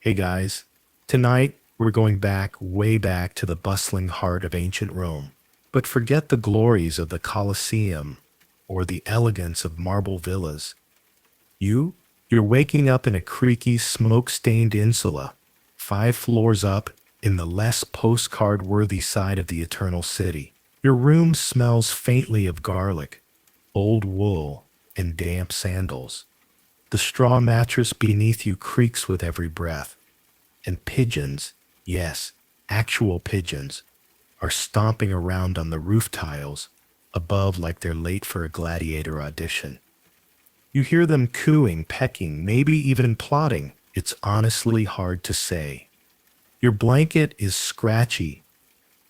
Hey guys, tonight we're going back, way back to the bustling heart of ancient Rome. But forget the glories of the Colosseum or the elegance of marble villas. You? You're waking up in a creaky, smoke-stained Insula, 5 floors up, in the less postcard-worthy side of the Eternal City. Your room smells faintly of garlic, old wool, and damp sandals. The straw mattress beneath you creaks with every breath. And pigeons, yes, actual pigeons, are stomping around on the roof tiles above like they're late for a gladiator audition. You hear them cooing, pecking, maybe even plotting. It's honestly hard to say. Your blanket is scratchy,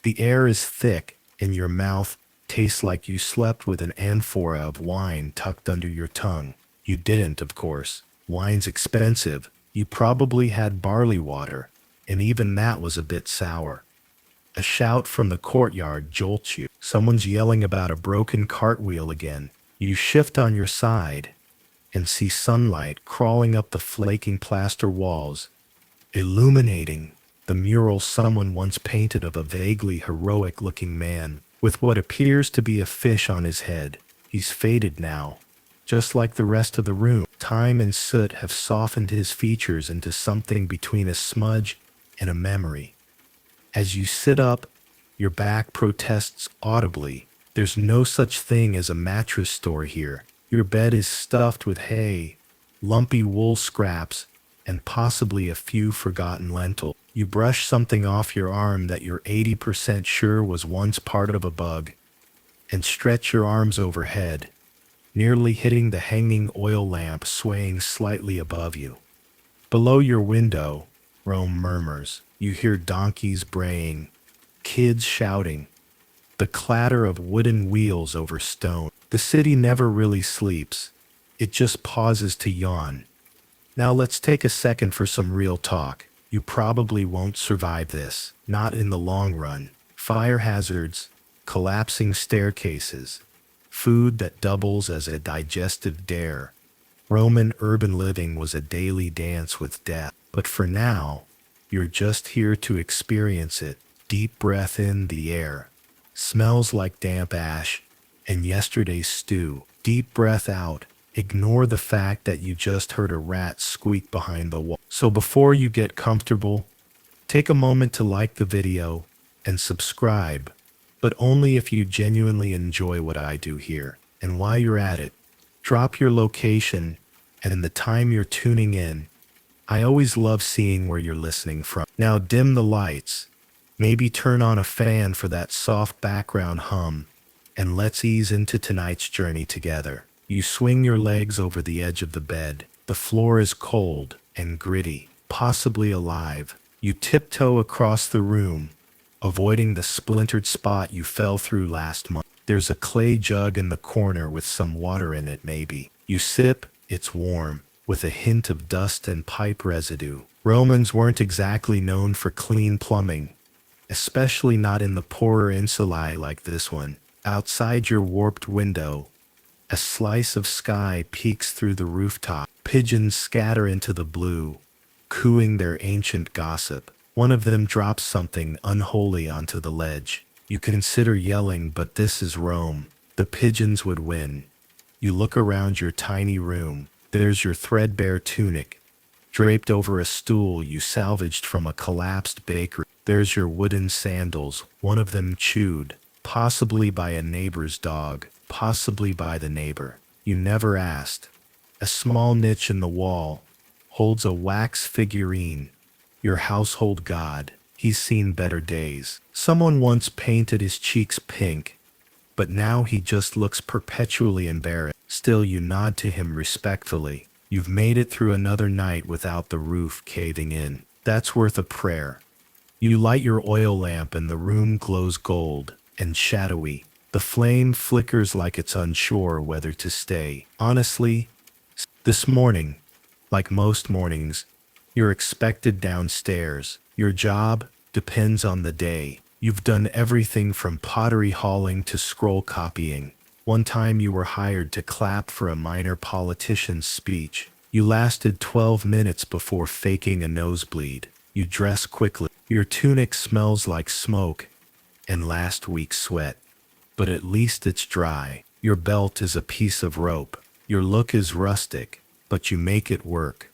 the air is thick, and your mouth tastes like you slept with an amphora of wine tucked under your tongue. You didn't, of course. Wine's expensive. You probably had barley water, and even that was a bit sour. A shout from the courtyard jolts you. Someone's yelling about a broken cartwheel again. You shift on your side and see sunlight crawling up the flaking plaster walls, illuminating the mural someone once painted of a vaguely heroic-looking man with what appears to be a fish on his head. He's faded now, just like the rest of the room. Time and soot have softened his features into something between a smudge and a memory. As you sit up, your back protests audibly. There's no such thing as a mattress store here. Your bed is stuffed with hay, lumpy wool scraps, and possibly a few forgotten lentils. You brush something off your arm that you're 80% sure was once part of a bug, and stretch your arms overhead, nearly hitting the hanging oil lamp swaying slightly above you. Below your window, Rome murmurs. You hear donkeys braying, kids shouting, the clatter of wooden wheels over stone. The city never really sleeps. It just pauses to yawn. Now let's take a second for some real talk. You probably won't survive this, not in the long run. Fire hazards, collapsing staircases, food that doubles as a digestive dare. Roman urban living was a daily dance with death. But for now, you're just here to experience it. Deep breath in the air. Smells like damp ash and yesterday's stew. Deep breath out. Ignore the fact that you just heard a rat squeak behind the wall. So before you get comfortable, take a moment to like the video and subscribe, but only if you genuinely enjoy what I do here. And while you're at it, drop your location and the time you're tuning in. I always love seeing where you're listening from. Now dim the lights, maybe turn on a fan for that soft background hum, and let's ease into tonight's journey together. You swing your legs over the edge of the bed. The floor is cold and gritty, possibly alive. You tiptoe across the room, avoiding the splintered spot you fell through last month. There's a clay jug in the corner with some water in it maybe. You sip, it's warm, with a hint of dust and pipe residue. Romans weren't exactly known for clean plumbing, especially not in the poorer insulae like this one. Outside your warped window, a slice of sky peeks through the rooftop. Pigeons scatter into the blue, cooing their ancient gossip. One of them drops something unholy onto the ledge. You consider yelling, but this is Rome. The pigeons would win. You look around your tiny room. There's your threadbare tunic, draped over a stool you salvaged from a collapsed bakery. There's your wooden sandals, one of them chewed, possibly by a neighbor's dog, possibly by the neighbor. You never asked. A small niche in the wall holds a wax figurine, your household god. He's seen better days. Someone once painted his cheeks pink, but now he just looks perpetually embarrassed. Still, you nod to him respectfully. You've made it through another night without the roof caving in. That's worth a prayer. You light your oil lamp and the room glows gold and shadowy. The flame flickers like it's unsure whether to stay. Honestly, this morning, like most mornings, you're expected downstairs. Your job depends on the day. You've done everything from pottery hauling to scroll copying. One time you were hired to clap for a minor politician's speech. You lasted 12 minutes before faking a nosebleed. You dress quickly. Your tunic smells like smoke and last week's sweat, but at least it's dry. Your belt is a piece of rope. Your look is rustic, but you make it work.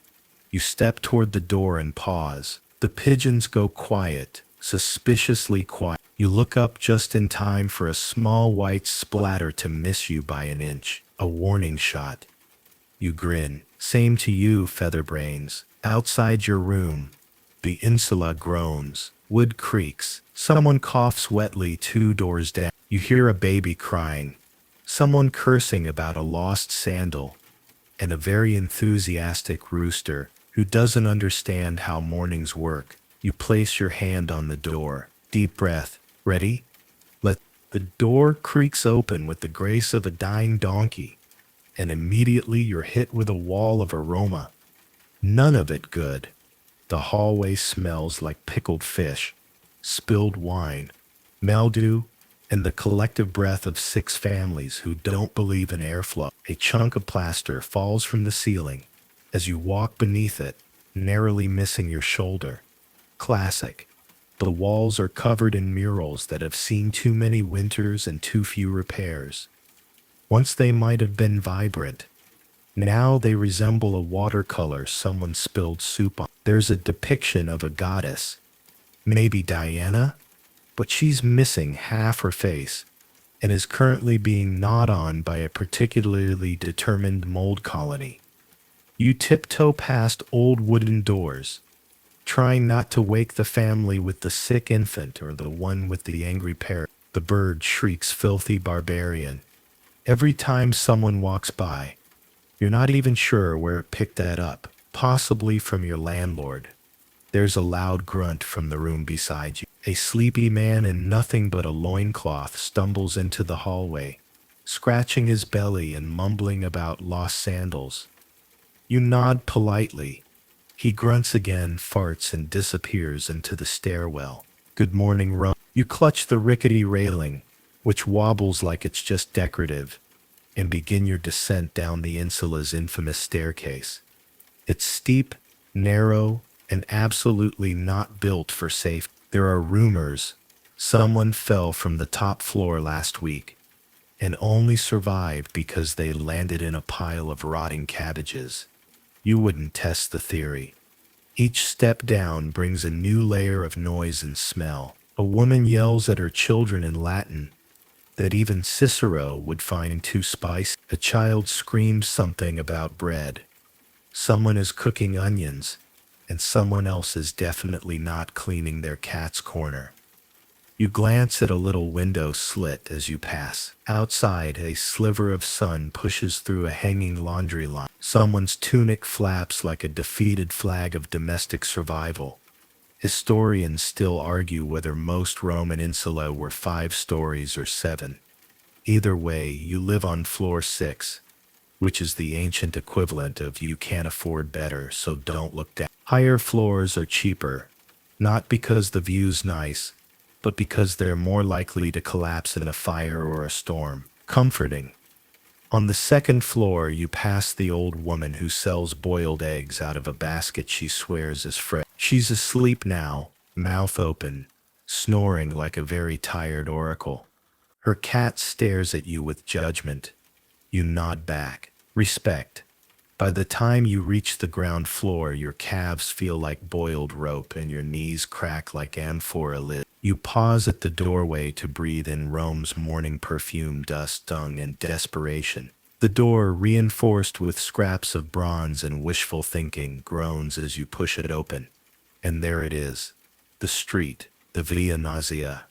You step toward the door and pause. The pigeons go quiet, suspiciously quiet. You look up just in time for a small white splatter to miss you by an inch. A warning shot. You grin. Same to you, Featherbrains. Outside your room, the Insula groans. Wood creaks. Someone coughs wetly 2 doors down. You hear a baby crying. Someone cursing about a lost sandal. And a very enthusiastic rooster who doesn't understand how mornings work. You place your hand on the door. Deep breath. Ready? The door creaks open with the grace of a dying donkey, and immediately you're hit with a wall of aroma. None of it good. The hallway smells like pickled fish, spilled wine, mildew, and the collective breath of 6 families who don't believe in airflow. A chunk of plaster falls from the ceiling as you walk beneath it, narrowly missing your shoulder. Classic. The walls are covered in murals that have seen too many winters and too few repairs. Once they might have been vibrant. Now they resemble a watercolor someone spilled soup on. There's a depiction of a goddess, maybe Diana, but she's missing half her face and is currently being gnawed on by a particularly determined mold colony. You tiptoe past old wooden doors, trying not to wake the family with the sick infant or the one with the angry parrot. The bird shrieks filthy barbarian every time someone walks by. You're not even sure where it picked that up, possibly from your landlord. There's a loud grunt from the room beside you. A sleepy man in nothing but a loincloth stumbles into the hallway, scratching his belly and mumbling about lost sandals. You nod politely. He grunts again, farts, and disappears into the stairwell. Good morning, Rum. You clutch the rickety railing, which wobbles like it's just decorative, and begin your descent down the Insula's infamous staircase. It's steep, narrow, and absolutely not built for safety. There are rumors someone fell from the top floor last week and only survived because they landed in a pile of rotting cabbages. You wouldn't test the theory. Each step down brings a new layer of noise and smell. A woman yells at her children in Latin that even Cicero would find too spicy. A child screams something about bread. Someone is cooking onions, and someone else is definitely not cleaning their cat's corner. You glance at a little window slit as you pass. Outside, a sliver of sun pushes through a hanging laundry line. Someone's tunic flaps like a defeated flag of domestic survival. Historians still argue whether most Roman insula were 5 stories or 7. Either way, you live on floor 6, which is the ancient equivalent of you can't afford better, so don't look down. Higher floors are cheaper, not because the view's nice, but because they're more likely to collapse in a fire or a storm. Comforting. On the 2nd floor, you pass the old woman who sells boiled eggs out of a basket she swears is fresh. She's asleep now, mouth open, snoring like a very tired oracle. Her cat stares at you with judgment. You nod back. Respect. By the time you reach the ground floor, your calves feel like boiled rope and your knees crack like amphora lid. You pause at the doorway to breathe in Rome's morning perfume, dust, dung, and desperation. The door, reinforced with scraps of bronze and wishful thinking, groans as you push it open. And there it is. The street, the Via Nausea.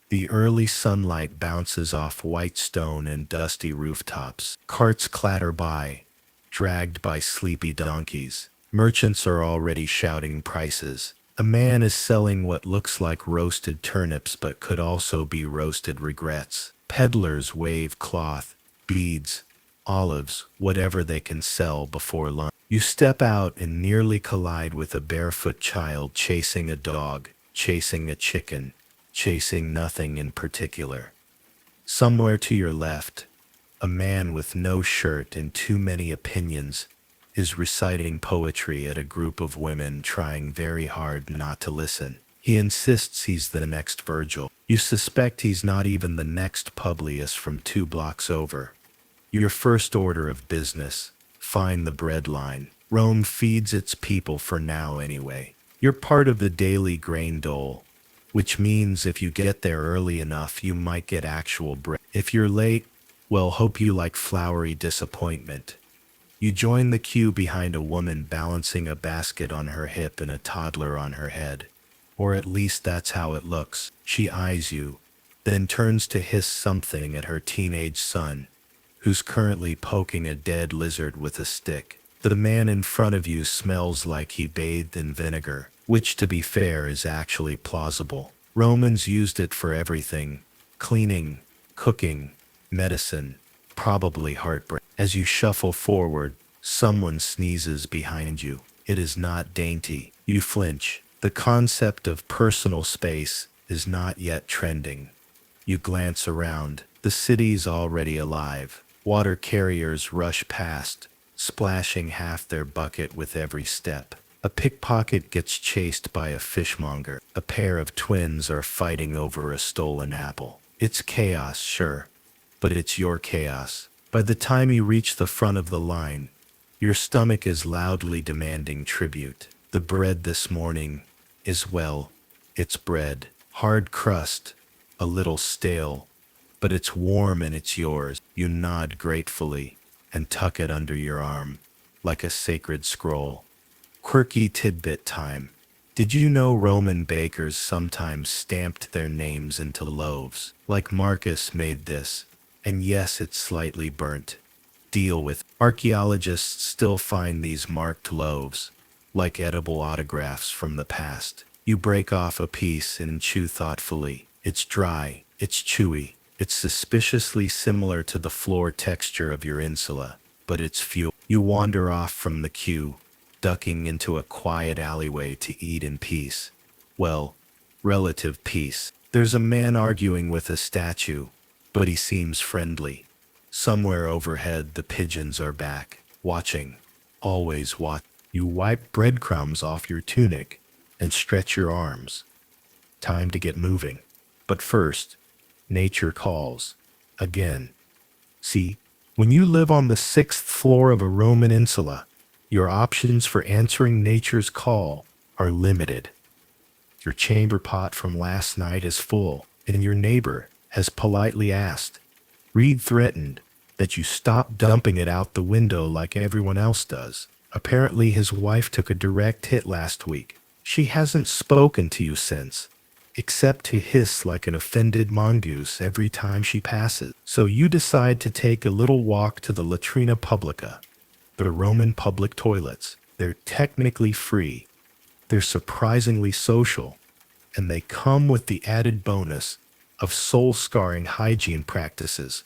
The early sunlight bounces off white stone and dusty rooftops. Carts clatter by, dragged by sleepy donkeys. Merchants are already shouting prices. A man is selling what looks like roasted turnips but could also be roasted regrets. Peddlers wave cloth, beads, olives, whatever they can sell before lunch. You step out and nearly collide with a barefoot child chasing a dog, chasing a chicken, chasing nothing in particular. Somewhere to your left, a man with no shirt and too many opinions is reciting poetry at a group of women trying very hard not to listen. He insists he's the next Virgil. You suspect he's not even the next Publius from 2 blocks over. Your first order of business: find the bread line. Rome feeds its people for now anyway. You're part of the daily grain dole, which means if you get there early enough, you might get actual bread. If you're late, well, hope you like flowery disappointment. You join the queue behind a woman balancing a basket on her hip and a toddler on her head. Or at least that's how it looks. She eyes you, then turns to hiss something at her teenage son, who's currently poking a dead lizard with a stick. The man in front of you smells like he bathed in vinegar, which, to be fair, is actually plausible. Romans used it for everything: cleaning, cooking, medicine, probably heartbreak. As you shuffle forward, someone sneezes behind you. It is not dainty. You flinch. The concept of personal space is not yet trending. You glance around. The city's already alive. Water carriers rush past, splashing half their bucket with every step. A pickpocket gets chased by a fishmonger. A pair of twins are fighting over a stolen apple. It's chaos, sure, but it's your chaos. By the time you reach the front of the line, your stomach is loudly demanding tribute. The bread this morning is, well, it's bread. Hard crust, a little stale, but it's warm and it's yours. You nod gratefully and tuck it under your arm, like a sacred scroll. Quirky tidbit time. Did you know Roman bakers sometimes stamped their names into loaves? Like Marcus made this, and yes, it's slightly burnt. Deal with. Archaeologists still find these marked loaves, like edible autographs from the past. You break off a piece and chew thoughtfully. It's dry, it's chewy, it's suspiciously similar to the floor texture of your insula, but it's fuel. You wander off from the queue, ducking into a quiet alleyway to eat in peace. Well, relative peace. There's a man arguing with a statue, but he seems friendly. Somewhere overhead, the pigeons are back, watching, always watch. You wipe breadcrumbs off your tunic and stretch your arms. Time to get moving. But first, nature calls. Again. See, when you live on the 6th floor of a Roman insula, your options for answering nature's call are limited. Your chamber pot from last night is full, and your neighbor has politely asked, Reed threatened, that you stop dumping it out the window like everyone else does. Apparently his wife took a direct hit last week. She hasn't spoken to you since, except to hiss like an offended mongoose every time she passes. So you decide to take a little walk to the Latrina Publica, the Roman public toilets. They're technically free, they're surprisingly social, and they come with the added bonus of soul-scarring hygiene practices.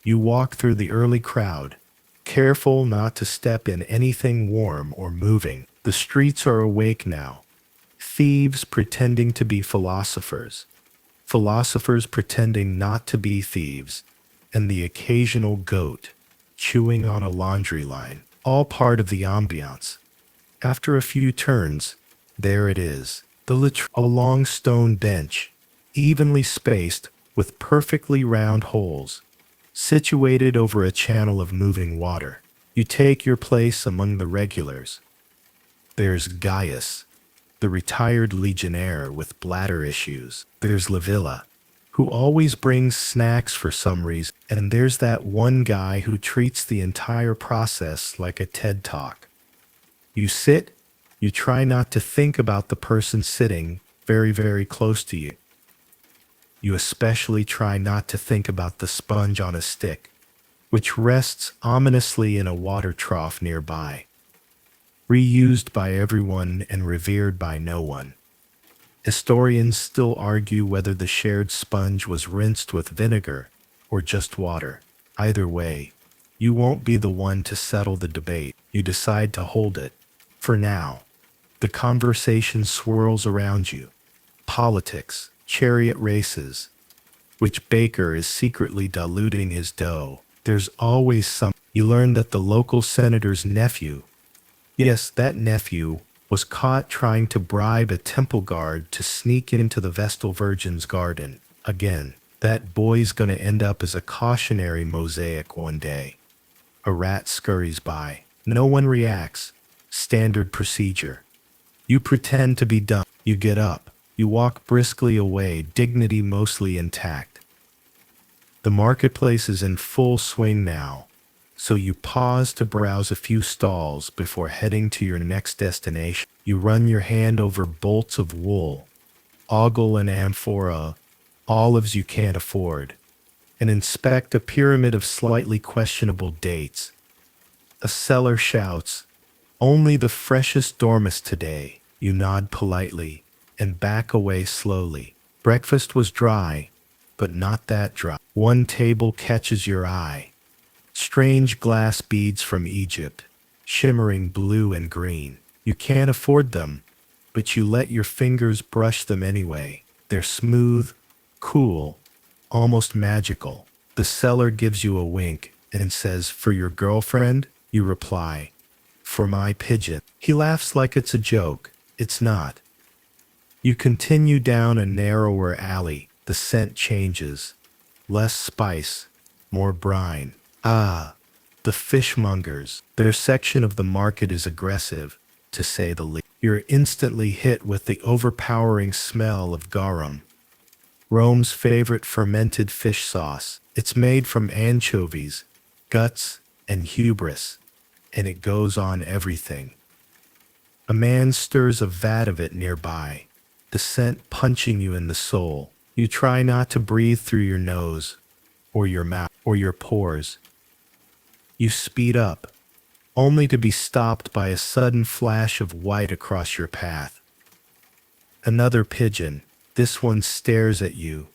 You walk through the early crowd, careful not to step in anything warm or moving. The streets are awake now. Thieves pretending to be philosophers, philosophers pretending not to be thieves, and the occasional goat chewing on a laundry line, all part of the ambiance. After a few turns, there it is, a long stone bench, evenly spaced with perfectly round holes, situated over a channel of moving water. You take your place among the regulars. There's Gaius, the retired legionnaire with bladder issues. There's Livilla, who always brings snacks for some reason. And there's that one guy who treats the entire process like a TED Talk. You sit, you try not to think about the person sitting very, very close to you. You especially try not to think about the sponge on a stick, which rests ominously in a water trough nearby, reused by everyone and revered by no one. Historians still argue whether the shared sponge was rinsed with vinegar or just water. Either way, you won't be the one to settle the debate. You decide to hold it. For now, the conversation swirls around you. Politics, chariot races, which baker is secretly diluting his dough. There's always some. You learn that the local senator's nephew Yes, that nephew was caught trying to bribe a temple guard to sneak into the Vestal Virgin's garden. Again, that boy's gonna end up as a cautionary mosaic one day. A rat scurries by. No one reacts. Standard procedure. You pretend to be dumb. You get up. You walk briskly away, dignity mostly intact. The marketplace is in full swing now, so you pause to browse a few stalls before heading to your next destination. You run your hand over bolts of wool, ogle and amphora, olives you can't afford, and inspect a pyramid of slightly questionable dates. A seller shouts, "Only the freshest dormice today." You nod politely and back away slowly. Breakfast was dry, but not that dry. One table catches your eye. Strange glass beads from Egypt, shimmering blue and green. You can't afford them, but you let your fingers brush them anyway. They're smooth, cool, almost magical. The seller gives you a wink and says, "For your girlfriend?" You reply, "For my pigeon." He laughs like it's a joke. It's not. You continue down a narrower alley. The scent changes. Less spice, more brine. Ah, the fishmongers. Their section of the market is aggressive, to say the least. You're instantly hit with the overpowering smell of garum, Rome's favorite fermented fish sauce. It's made from anchovies, guts, and hubris, and it goes on everything. A man stirs a vat of it nearby, the scent punching you in the soul. You try not to breathe through your nose, or your mouth, or your pores. You speed up, only to be stopped by a sudden flash of white across your path. Another pigeon. This one stares at you,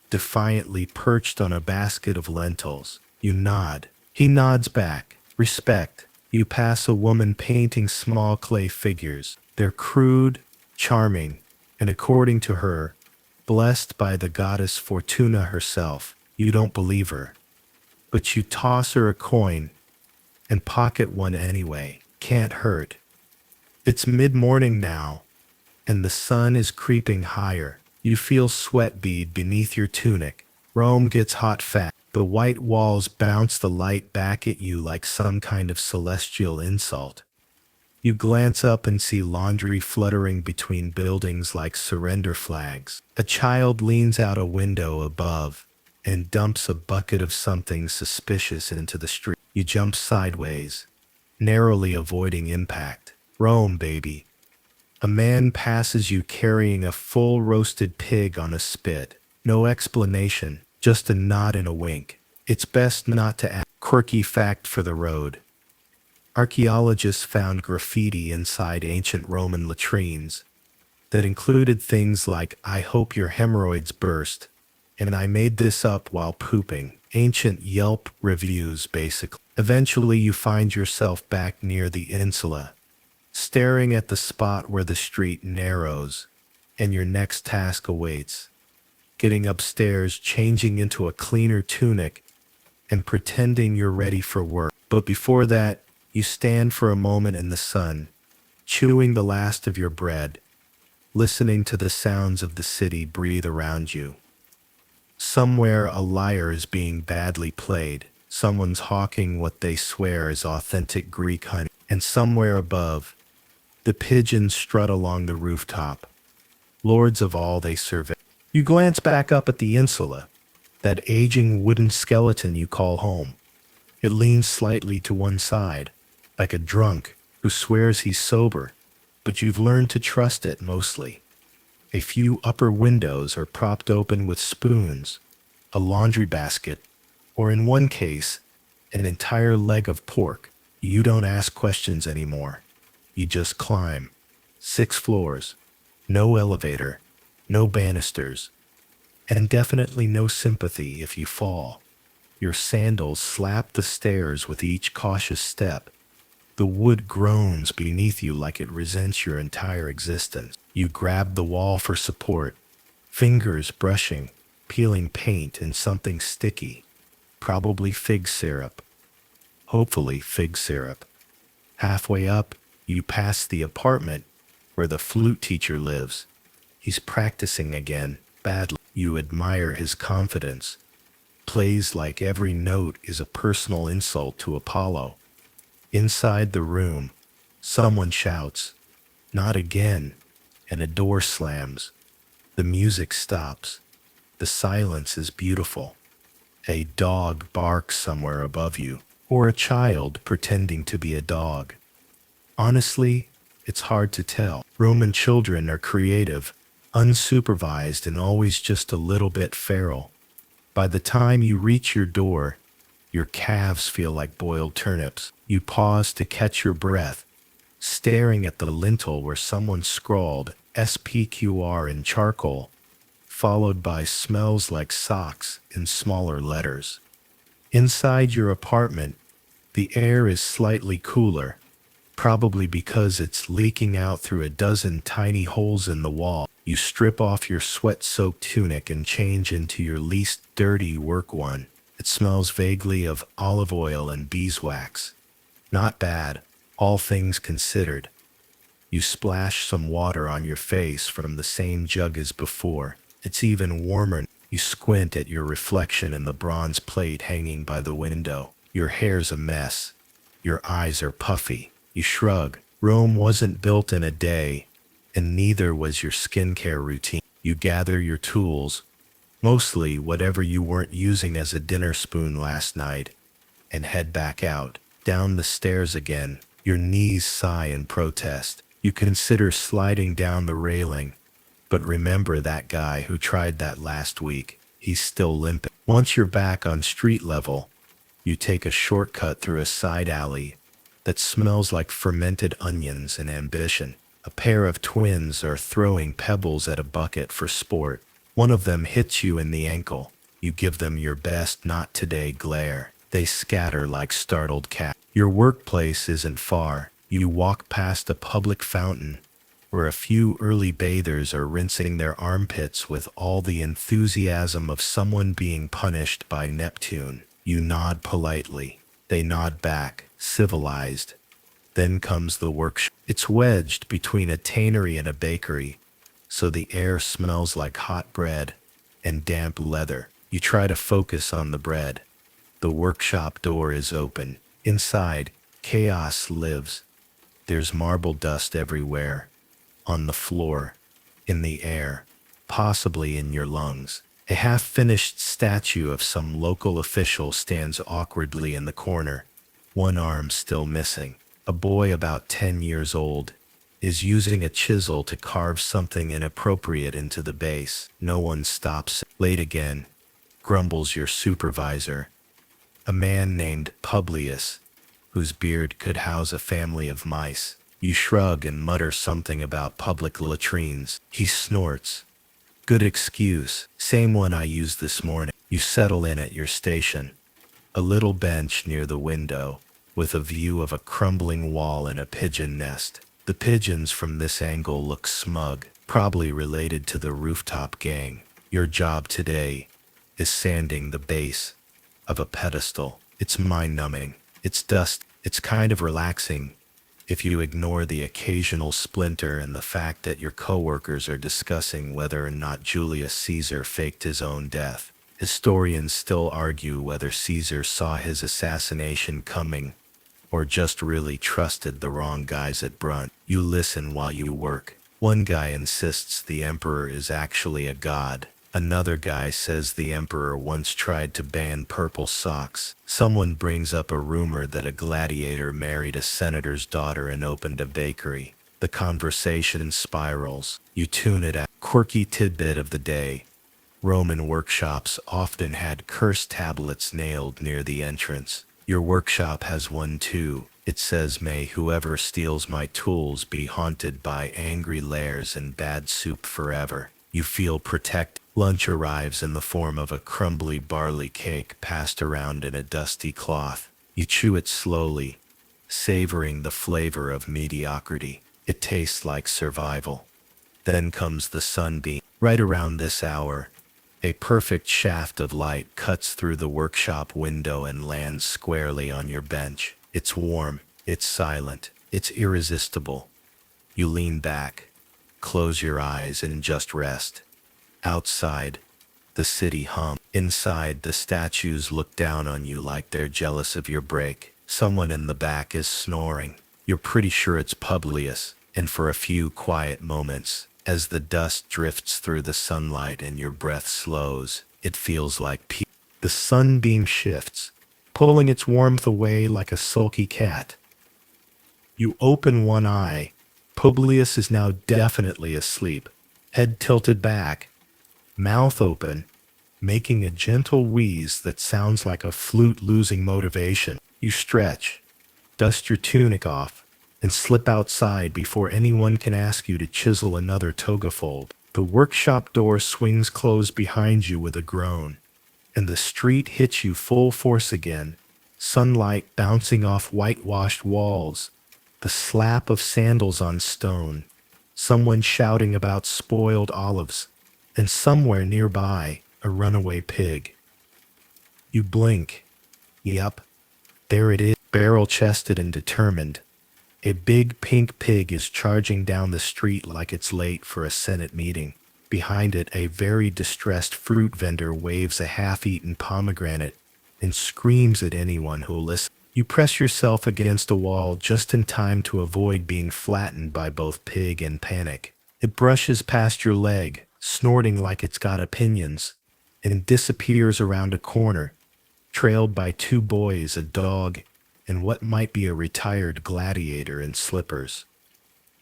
defiantly perched on a basket of lentils. You nod. He nods back. Respect. You pass a woman painting small clay figures. They're crude, charming, and according to her, blessed by the goddess Fortuna herself. You don't believe her, but you toss her a coin and pocket one anyway. Can't hurt. It's mid-morning now, and the sun is creeping higher. You feel sweat bead beneath your tunic. Rome gets hot fast. The white walls bounce the light back at you like some kind of celestial insult. You glance up and see laundry fluttering between buildings like surrender flags. A child leans out a window above and dumps a bucket of something suspicious into the street. You jump sideways, narrowly avoiding impact. Rome, baby. A man passes you carrying a full roasted pig on a spit. No explanation, just a nod and a wink. It's best not to ask. Quirky fact for the road. Archaeologists found graffiti inside ancient Roman latrines that included things like, "I hope your hemorrhoids burst," and "I made this up while pooping." Ancient Yelp reviews, basically. Eventually you find yourself back near the Insula, staring at the spot where the street narrows, and your next task awaits. Getting upstairs, changing into a cleaner tunic, and pretending you're ready for work. But before that, you stand for a moment in the sun, chewing the last of your bread, listening to the sounds of the city breathe around you. Somewhere a lyre is being badly played. Someone's hawking what they swear is authentic Greek honey. And somewhere above, the pigeons strut along the rooftop, lords of all they survey. You glance back up at the Insula, that aging wooden skeleton you call home. It leans slightly to one side, like a drunk who swears he's sober, but you've learned to trust it mostly. A few upper windows are propped open with spoons, a laundry basket, or in one case, an entire leg of pork. You don't ask questions anymore. You just climb. 6 floors. No elevator. No banisters. And definitely no sympathy if you fall. Your sandals slap the stairs with each cautious step. The wood groans beneath you like it resents your entire existence. You grab the wall for support, fingers brushing, peeling paint and something sticky. Probably fig syrup. Hopefully fig syrup. Halfway up, You pass the apartment where the flute teacher lives. He's practicing again, badly. You admire his confidence. Plays like every note is a personal insult to Apollo. Inside the room, someone shouts, "Not again," and a door slams. The music stops. The silence is beautiful. A dog barks somewhere above you, or a child pretending to be a dog. Honestly, it's hard to tell. Roman children are creative, unsupervised, and always just a little bit feral. By the time you reach your door, your calves feel like boiled turnips. You pause to catch your breath, staring at the lintel where someone scrawled SPQR in charcoal, followed by "smells like socks" in smaller letters. Inside your apartment, the air is slightly cooler, probably because it's leaking out through a dozen tiny holes in the wall. You strip off your sweat-soaked tunic and change into your least dirty work one. It smells vaguely of olive oil and beeswax. Not bad, all things considered. You splash some water on your face from the same jug as before. It's even warmer. You squint at your reflection in the bronze plate hanging by the window. Your hair's a mess. Your eyes are puffy. You shrug. Rome wasn't built in a day, and neither was your skincare routine. You gather your tools, mostly whatever you weren't using as a dinner spoon last night, and head back out. Down the stairs again. Your knees sigh in protest. You consider sliding down the railing, but remember that guy who tried that last week. He's still limping. Once you're back on street level, you take a shortcut through a side alley that smells like fermented onions and ambition. A pair of twins are throwing pebbles at a bucket for sport. One of them hits you in the ankle. You give them your best "not today" glare. They scatter like startled cats. Your workplace isn't far. You walk past a public fountain where a few early bathers are rinsing their armpits with all the enthusiasm of someone being punished by Neptune. You nod politely. They nod back, civilized. Then comes the workshop. It's wedged between a tannery and a bakery, so the air smells like hot bread and damp leather. You try to focus on the bread. The workshop door is open. Inside, chaos lives. There's marble dust everywhere, on the floor, in the air, possibly in your lungs. A half-finished statue of some local official stands awkwardly in the corner, one arm still missing. A boy about 10 years old is using a chisel to carve something inappropriate into the base. No one stops. Late again, grumbles your supervisor, a man named Publius, whose beard could house a family of mice. You shrug and mutter something about public latrines. He snorts. "Good excuse. Same one I used this morning." You settle in at your station. A little bench near the window, with a view of a crumbling wall and a pigeon nest. The pigeons from this angle look smug, probably related to the rooftop gang. Your job today is sanding the base of a pedestal. It's mind-numbing. It's dust. It's kind of relaxing if you ignore the occasional splinter and the fact that your coworkers are discussing whether or not Julius Caesar faked his own death. Historians still argue whether Caesar saw his assassination coming or just really trusted the wrong guys at Brunt. You listen while you work. One guy insists the emperor is actually a god. Another guy says the emperor once tried to ban purple socks. Someone brings up a rumor that a gladiator married a senator's daughter and opened a bakery. The conversation spirals. You tune it out. Quirky tidbit of the day. Roman workshops often had curse tablets nailed near the entrance. Your workshop has one too. It says, "May whoever steals my tools be haunted by angry lares and bad soup forever." You feel protected. Lunch arrives in the form of a crumbly barley cake passed around in a dusty cloth. You chew it slowly, savoring the flavor of mediocrity. It tastes like survival. Then comes the sunbeam. Right around this hour, a perfect shaft of light cuts through the workshop window and lands squarely on your bench. It's warm, it's silent, It's irresistible. You lean back, close your eyes, and just rest. Outside, the city hums. Inside, the statues look down on you like they're jealous of your break. Someone in the back is snoring. You're pretty sure it's Publius, and for a few quiet moments, as the dust drifts through the sunlight and your breath slows, it feels like peace. The sunbeam shifts, pulling its warmth away like a sulky cat. You open one eye. Publius is now definitely asleep, head tilted back, mouth open, making a gentle wheeze that sounds like a flute losing motivation. You stretch, dust your tunic off, and slip outside before anyone can ask you to chisel another toga fold. The workshop door swings closed behind you with a groan, and the street hits you full force again, sunlight bouncing off whitewashed walls, the slap of sandals on stone, someone shouting about spoiled olives, and somewhere nearby, a runaway pig. You blink. Yep, there it is, barrel-chested and determined. A big pink pig is charging down the street like it's late for a Senate meeting. Behind it, a very distressed fruit vendor waves a half-eaten pomegranate and screams at anyone who'll listen. You press yourself against a wall just in time to avoid being flattened by both pig and panic. It brushes past your leg, snorting like it's got opinions, and disappears around a corner, trailed by two boys, a dog, and what might be a retired gladiator in slippers.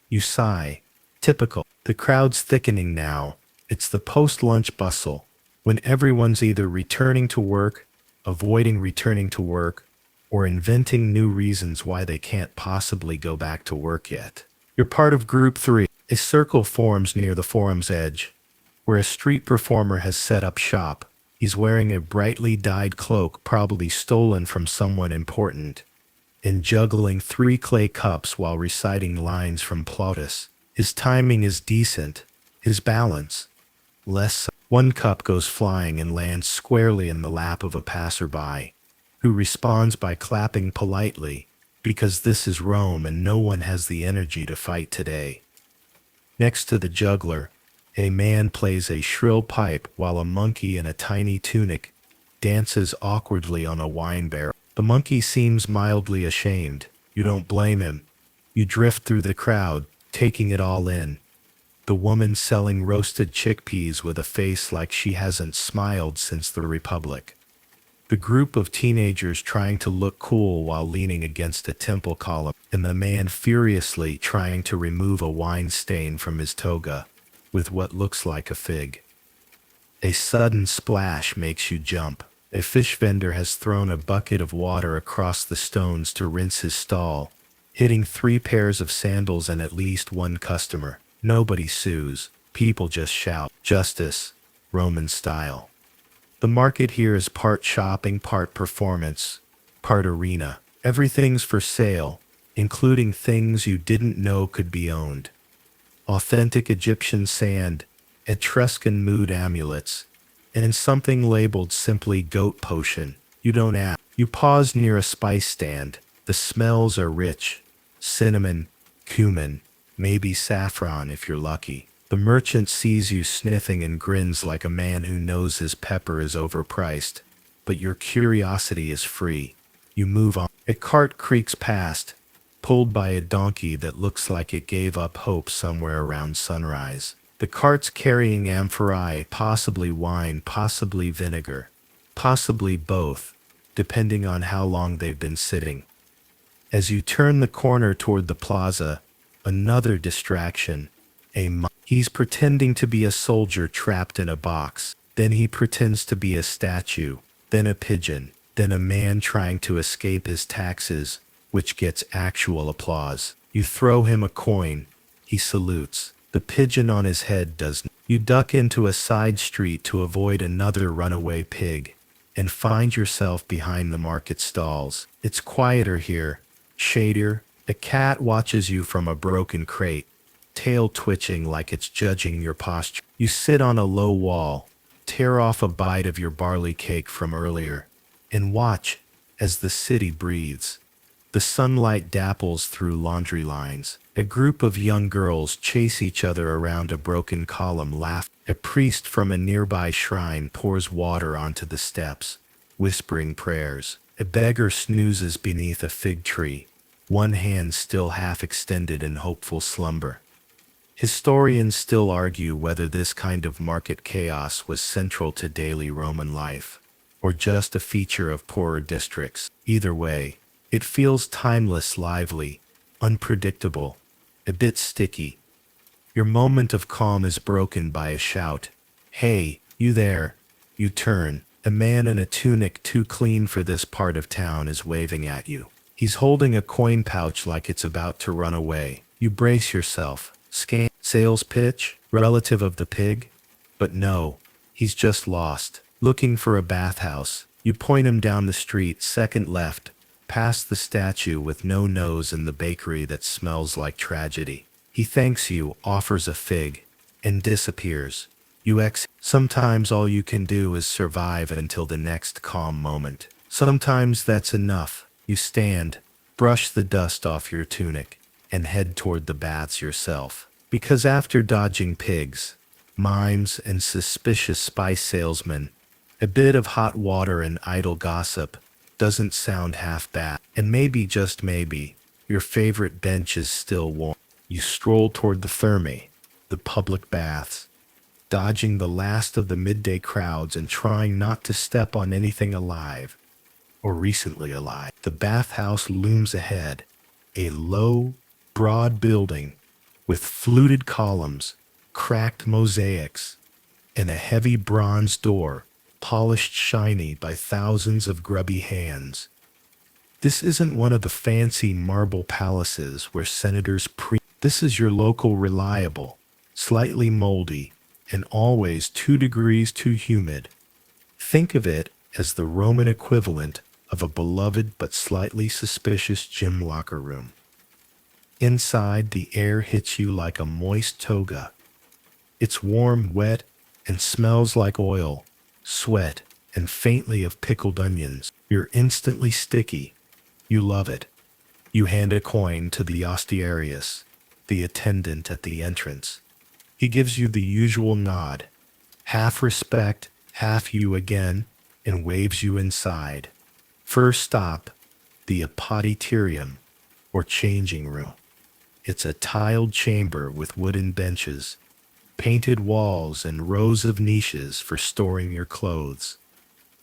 You sigh. Typical. The crowd's thickening now. It's the post-lunch bustle, when everyone's either returning to work, avoiding returning to work, or inventing new reasons why they can't possibly go back to work yet. You're part of Group 3. A circle forms near the forum's edge, where a street performer has set up shop. He's wearing a brightly dyed cloak probably stolen from someone important, and juggling 3 clay cups while reciting lines from Plautus. His timing is decent, his balance less so. One cup goes flying and lands squarely in the lap of a passerby, who responds by clapping politely, because this is Rome and no one has the energy to fight today. Next to the juggler, a man plays a shrill pipe while a monkey in a tiny tunic dances awkwardly on a wine barrel. The monkey seems mildly ashamed. You don't blame him. You drift through the crowd, taking it all in. The woman selling roasted chickpeas with a face like she hasn't smiled since the Republic. The group of teenagers trying to look cool while leaning against a temple column, and the man furiously trying to remove a wine stain from his toga with what looks like a fig. A sudden splash makes you jump. A fish vendor has thrown a bucket of water across the stones to rinse his stall, hitting 3 pairs of sandals and at least 1 customer. Nobody sues. People just shout, "Justice," Roman style. The market here is part shopping, part performance, part arena. Everything's for sale, including things you didn't know could be owned. Authentic Egyptian sand, Etruscan mood amulets, and something labeled simply goat potion. You don't ask. You pause near a spice stand. The smells are rich. Cinnamon, cumin, maybe saffron if you're lucky. The merchant sees you sniffing and grins like a man who knows his pepper is overpriced, but your curiosity is free. You move on. A cart creaks past, pulled by a donkey that looks like it gave up hope somewhere around sunrise. The cart's carrying amphorae, possibly wine, possibly vinegar, possibly both, depending on how long they've been sitting. As you turn the corner toward the plaza, another distraction. He's pretending to be a soldier trapped in a box. Then he pretends to be a statue, then a pigeon, then a man trying to escape his taxes, which gets actual applause. You throw him a coin. He salutes. The pigeon on his head does not. You duck into a side street to avoid another runaway pig, and find yourself behind the market stalls. It's quieter here, shadier. A cat watches you from a broken crate, tail twitching like it's judging your posture. You sit on a low wall, tear off a bite of your barley cake from earlier, and watch as the city breathes. The sunlight dapples through laundry lines. A group of young girls chase each other around a broken column, laugh. A priest from a nearby shrine pours water onto the steps, whispering prayers. A beggar snoozes beneath a fig tree, one hand still half extended in hopeful slumber. Historians still argue whether this kind of market chaos was central to daily Roman life, or just a feature of poorer districts. Either way, it feels timeless, lively, unpredictable, a bit sticky. Your moment of calm is broken by a shout. "Hey, you there!" You turn. A man in a tunic too clean for this part of town is waving at you. He's holding a coin pouch like it's about to run away. You brace yourself. Sales pitch? Relative of the pig? But no, he's just lost. Looking for a bathhouse. You point him down the street, second left, past the statue with no nose and the bakery that smells like tragedy. He thanks you, offers a fig, and disappears. Sometimes all you can do is survive until the next calm moment. Sometimes that's enough. You stand, brush the dust off your tunic, and head toward the baths yourself. Because after dodging pigs, mimes, and suspicious spice salesmen, a bit of hot water and idle gossip doesn't sound half bad. And maybe, just maybe, your favorite bench is still warm. You stroll toward the thermae, the public baths, dodging the last of the midday crowds and trying not to step on anything alive, or recently alive. The bathhouse looms ahead, a low, broad building with fluted columns, cracked mosaics, and a heavy bronze door, polished shiny by thousands of grubby hands. This isn't one of the fancy marble palaces where senators This is your local reliable, slightly moldy, and always 2 degrees too humid. Think of it as the Roman equivalent of a beloved but slightly suspicious gym locker room. Inside, the air hits you like a moist toga. It's warm, wet, and smells like oil, sweat, and faintly of pickled onions. You're instantly sticky. You love it. You hand a coin to the ostarius, the attendant at the entrance. He gives you the usual nod, half respect, half you again, and waves you inside. First stop, the apoditerium, or changing room. It's a tiled chamber with wooden benches, painted walls, and rows of niches for storing your clothes.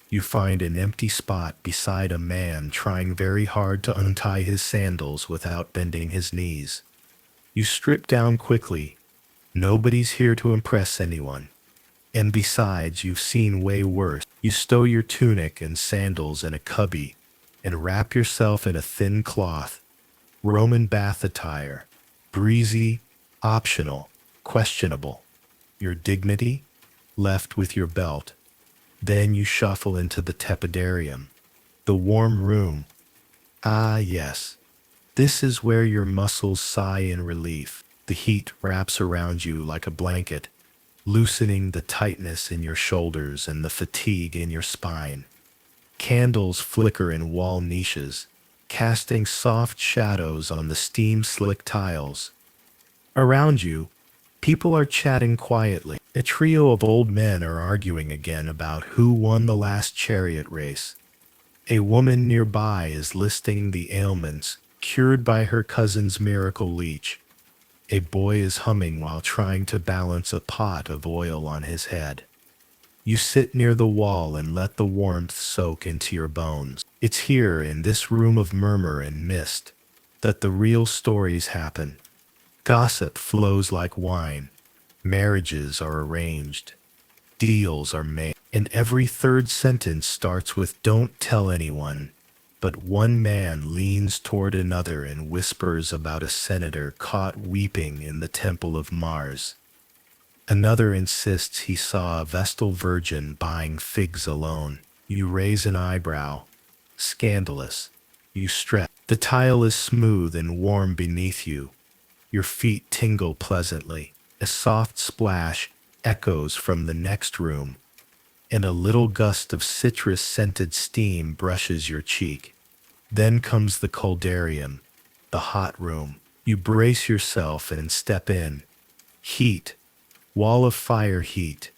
You find an empty spot beside a man trying very hard to untie his sandals without bending his knees. You strip down quickly. Nobody's here to impress anyone. And besides, you've seen way worse. You stow your tunic and sandals in a cubby and wrap yourself in a thin cloth. Roman bath attire. Breezy, optional, questionable. Your dignity? Left with your belt. Then you shuffle into the tepidarium, the warm room. Ah, yes. This is where your muscles sigh in relief. The heat wraps around you like a blanket, loosening the tightness in your shoulders and the fatigue in your spine. Candles flicker in wall niches, casting soft shadows on the steam-slick tiles. Around you, people are chatting quietly. A trio of old men are arguing again about who won the last chariot race. A woman nearby is listing the ailments cured by her cousin's miracle leech. A boy is humming while trying to balance a pot of oil on his head. You sit near the wall and let the warmth soak into your bones. It's here, in this room of murmur and mist, that the real stories happen. Gossip flows like wine. Marriages are arranged. Deals are made. And every third sentence starts with "Don't tell anyone." But one man leans toward another and whispers about a senator caught weeping in the temple of Mars. Another insists he saw a Vestal virgin buying figs alone. You raise an eyebrow. Scandalous. You stretch. The tile is smooth and warm beneath you. Your feet tingle pleasantly. A soft splash echoes from the next room, and a little gust of citrus-scented steam brushes your cheek. Then comes the coldarium, the hot room. You brace yourself and step in. Heat, wall of fire heat.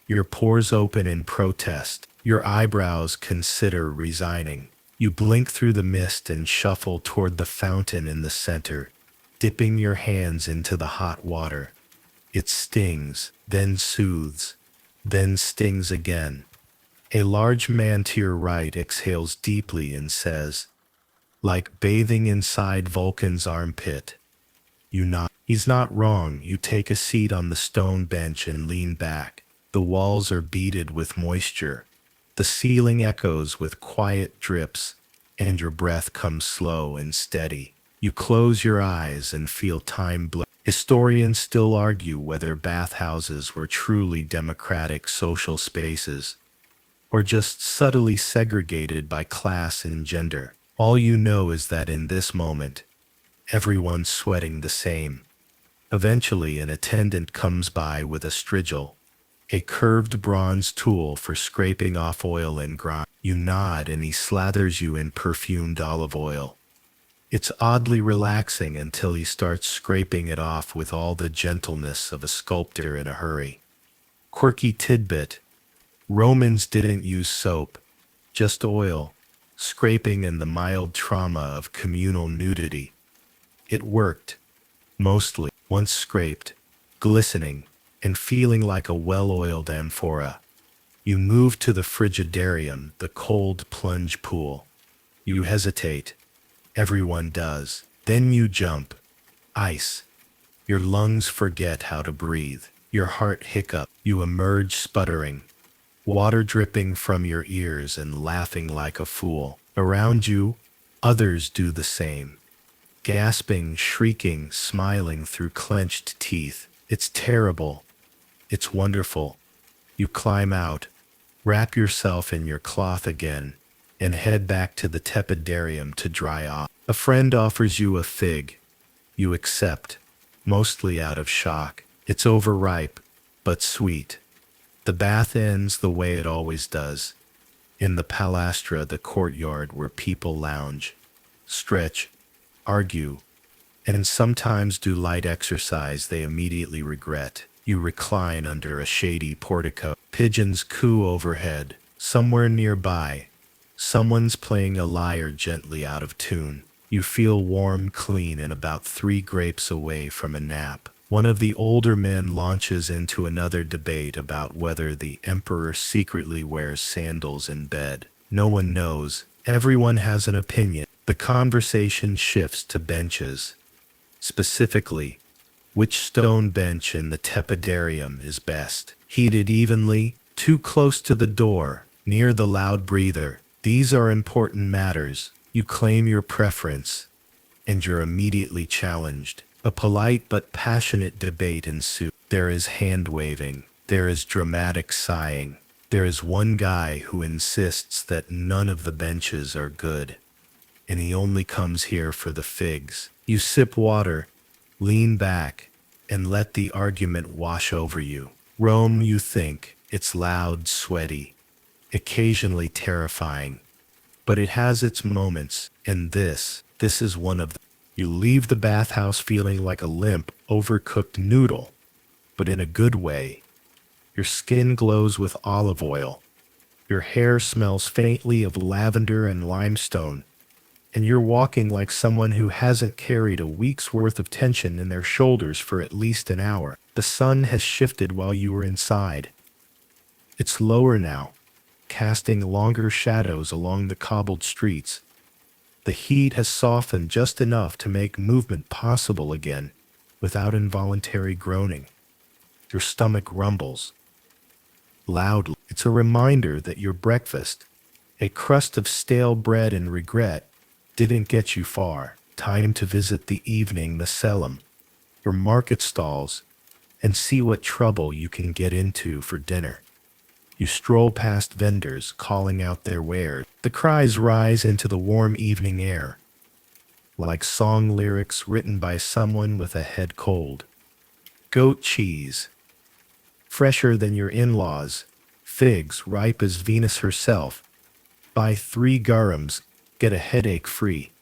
Your pores open in protest. Your eyebrows consider resigning. You blink through the mist and shuffle toward the fountain in the center, dipping your hands into the hot water. It stings, then soothes, then stings again. A large man to your right exhales deeply and says, "Like bathing inside Vulcan's armpit." You nod. He's not wrong. You take a seat on the stone bench and lean back. The walls are beaded with moisture. The ceiling echoes with quiet drips, and your breath comes slow and steady. You close your eyes and feel time blur. Historians still argue whether bathhouses were truly democratic social spaces, or just subtly segregated by class and gender. All you know is that in this moment, everyone's sweating the same. Eventually, an attendant comes by with a strigil, a curved bronze tool for scraping off oil and grime. You nod and he slathers you in perfumed olive oil. It's oddly relaxing until he starts scraping it off with all the gentleness of a sculptor in a hurry. Quirky tidbit: Romans didn't use soap, just oil, scraping and the mild trauma of communal nudity. It worked, mostly. Once scraped, glistening, and feeling like a well-oiled amphora, you move to the frigidarium, the cold plunge pool. You hesitate. Everyone does. Then you jump. Ice. Your lungs forget how to breathe. Your heart hiccups. You emerge sputtering, water dripping from your ears and laughing like a fool. Around you, others do the same. Gasping, shrieking, smiling through clenched teeth. It's terrible. It's wonderful. You climb out, wrap yourself in your cloth again, and head back to the tepidarium to dry off. A friend offers you a fig. You accept, mostly out of shock. It's overripe, but sweet. The bath ends the way it always does, in the palastra, the courtyard where people lounge, stretch, argue, and sometimes do light exercise they immediately regret. You recline under a shady portico. Pigeons coo overhead. Somewhere nearby, someone's playing a lyre gently out of tune. You feel warm, clean, and about 3 grapes away from a nap. One of the older men launches into another debate about whether the emperor secretly wears sandals in bed. No one knows. Everyone has an opinion. The conversation shifts to benches. Specifically, which stone bench in the tepidarium is best? Heated evenly, too close to the door, near the loud breather. These are important matters. You claim your preference, and you're immediately challenged. A polite but passionate debate ensues. There is hand-waving. There is dramatic sighing. There is one guy who insists that none of the benches are good, and he only comes here for the figs. You sip water, lean back, and let the argument wash over you. Rome, you think. It's loud, sweaty, occasionally terrifying, but it has its moments, and this is one of them. You leave the bathhouse feeling like a limp, overcooked noodle, but in a good way. Your skin glows with olive oil. Your hair smells faintly of lavender and limestone, and you're walking like someone who hasn't carried a week's worth of tension in their shoulders for at least an hour. The sun has shifted while you were inside. It's lower now, casting longer shadows along the cobbled streets. The heat has softened just enough to make movement possible again, without involuntary groaning. Your stomach rumbles loudly. It's a reminder that your breakfast, a crust of stale bread and regret, didn't get you far. Time to visit the evening Macellum, your market stalls, and see what trouble you can get into for dinner. You stroll past vendors calling out their wares. The cries rise into the warm evening air, like song lyrics written by someone with a head cold. Goat cheese, fresher than your in-laws. Figs ripe as Venus herself. Buy 3 garums. get a headache free.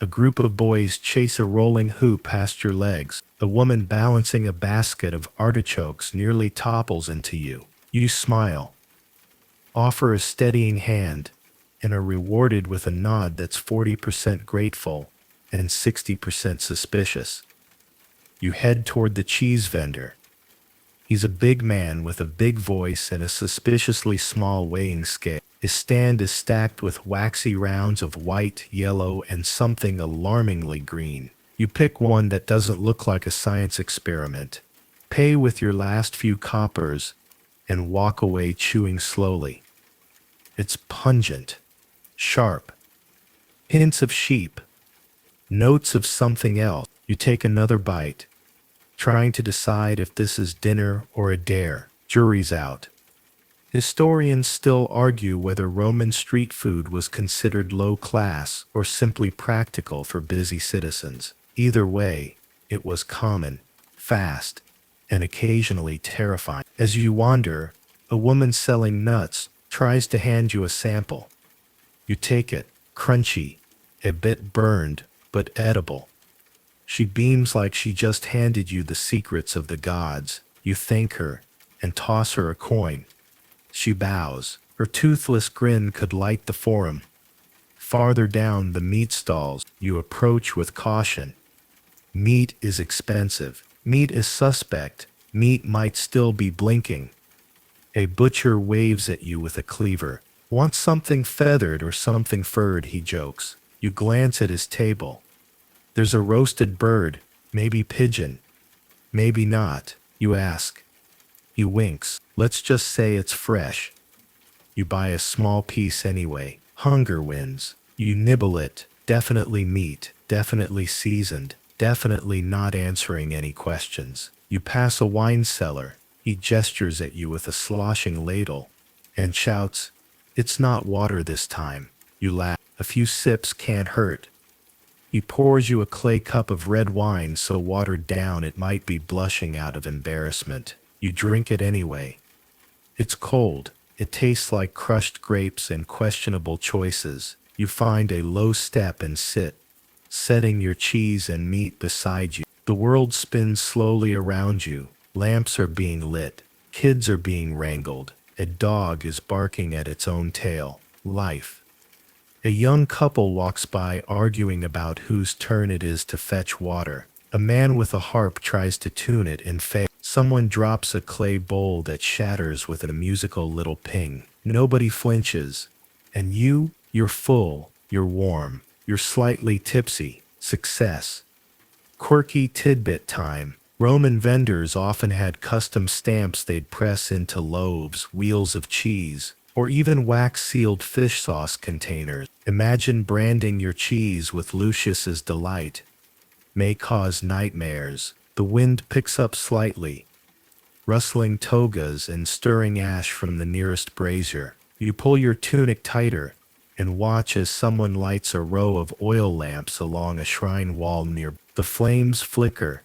A group of boys chase a rolling hoop past your legs. A woman balancing a basket of artichokes nearly topples into you. You smile, offer a steadying hand, and are rewarded with a nod that's 40% grateful and 60% suspicious. You head toward the cheese vendor. He's a big man with a big voice and a suspiciously small weighing scale. His stand is stacked with waxy rounds of white, yellow, and something alarmingly green. You pick one that doesn't look like a science experiment, pay with your last few coppers, and walk away chewing slowly. It's pungent, sharp, hints of sheep, notes of something else. You take another bite, trying to decide if this is dinner or a dare. Jury's out. Historians still argue whether Roman street food was considered low class or simply practical for busy citizens. Either way, it was common, fast, and occasionally terrifying. As you wander, a woman selling nuts tries to hand you a sample. You take it, crunchy, a bit burned, but edible. She beams like she just handed you the secrets of the gods. You thank her and toss her a coin. She bows. Her toothless grin could light the forum. Farther down the meat stalls, you approach with caution. Meat is expensive. Meat is suspect. Meat might still be blinking. A butcher waves at you with a cleaver. Want something feathered or something furred, he jokes. You glance at his table. There's a roasted bird, maybe pigeon. Maybe not, you ask. He winks. Let's just say it's fresh. You buy a small piece anyway. Hunger wins. You nibble it. Definitely meat. Definitely seasoned. Definitely not answering any questions. You pass a wine cellar. He gestures at you with a sloshing ladle and shouts, "It's not water this time." You laugh. A few sips can't hurt. He pours you a clay cup of red wine so watered down it might be blushing out of embarrassment. You drink it anyway. It's cold. It tastes like crushed grapes and questionable choices. You find a low step and sit, setting your cheese and meat beside you. The world spins slowly around you. Lamps are being lit. Kids are being wrangled. A dog is barking at its own tail. Life. A young couple walks by arguing about whose turn it is to fetch water. A man with a harp tries to tune it and fails. Someone drops a clay bowl that shatters with a musical little ping. Nobody flinches. And you're full, you're warm, you're slightly tipsy. Success. Quirky tidbit time. Roman vendors often had custom stamps they'd press into loaves, wheels of cheese, or even wax-sealed fish sauce containers. Imagine branding your cheese with Lucius's delight. May cause nightmares. The wind picks up slightly, rustling togas and stirring ash from the nearest brazier. You pull your tunic tighter and watch as someone lights a row of oil lamps along a shrine wall near. The flames flicker,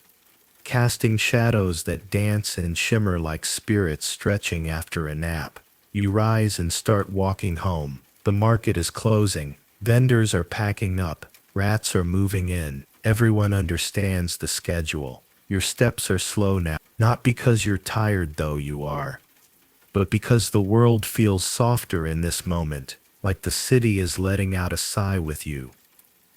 casting shadows that dance and shimmer like spirits stretching after a nap. You rise and start walking home. The market is closing. Vendors are packing up. Rats are moving in. Everyone understands the schedule. Your steps are slow now, not because you're tired though you are, but because the world feels softer in this moment, like the city is letting out a sigh with you.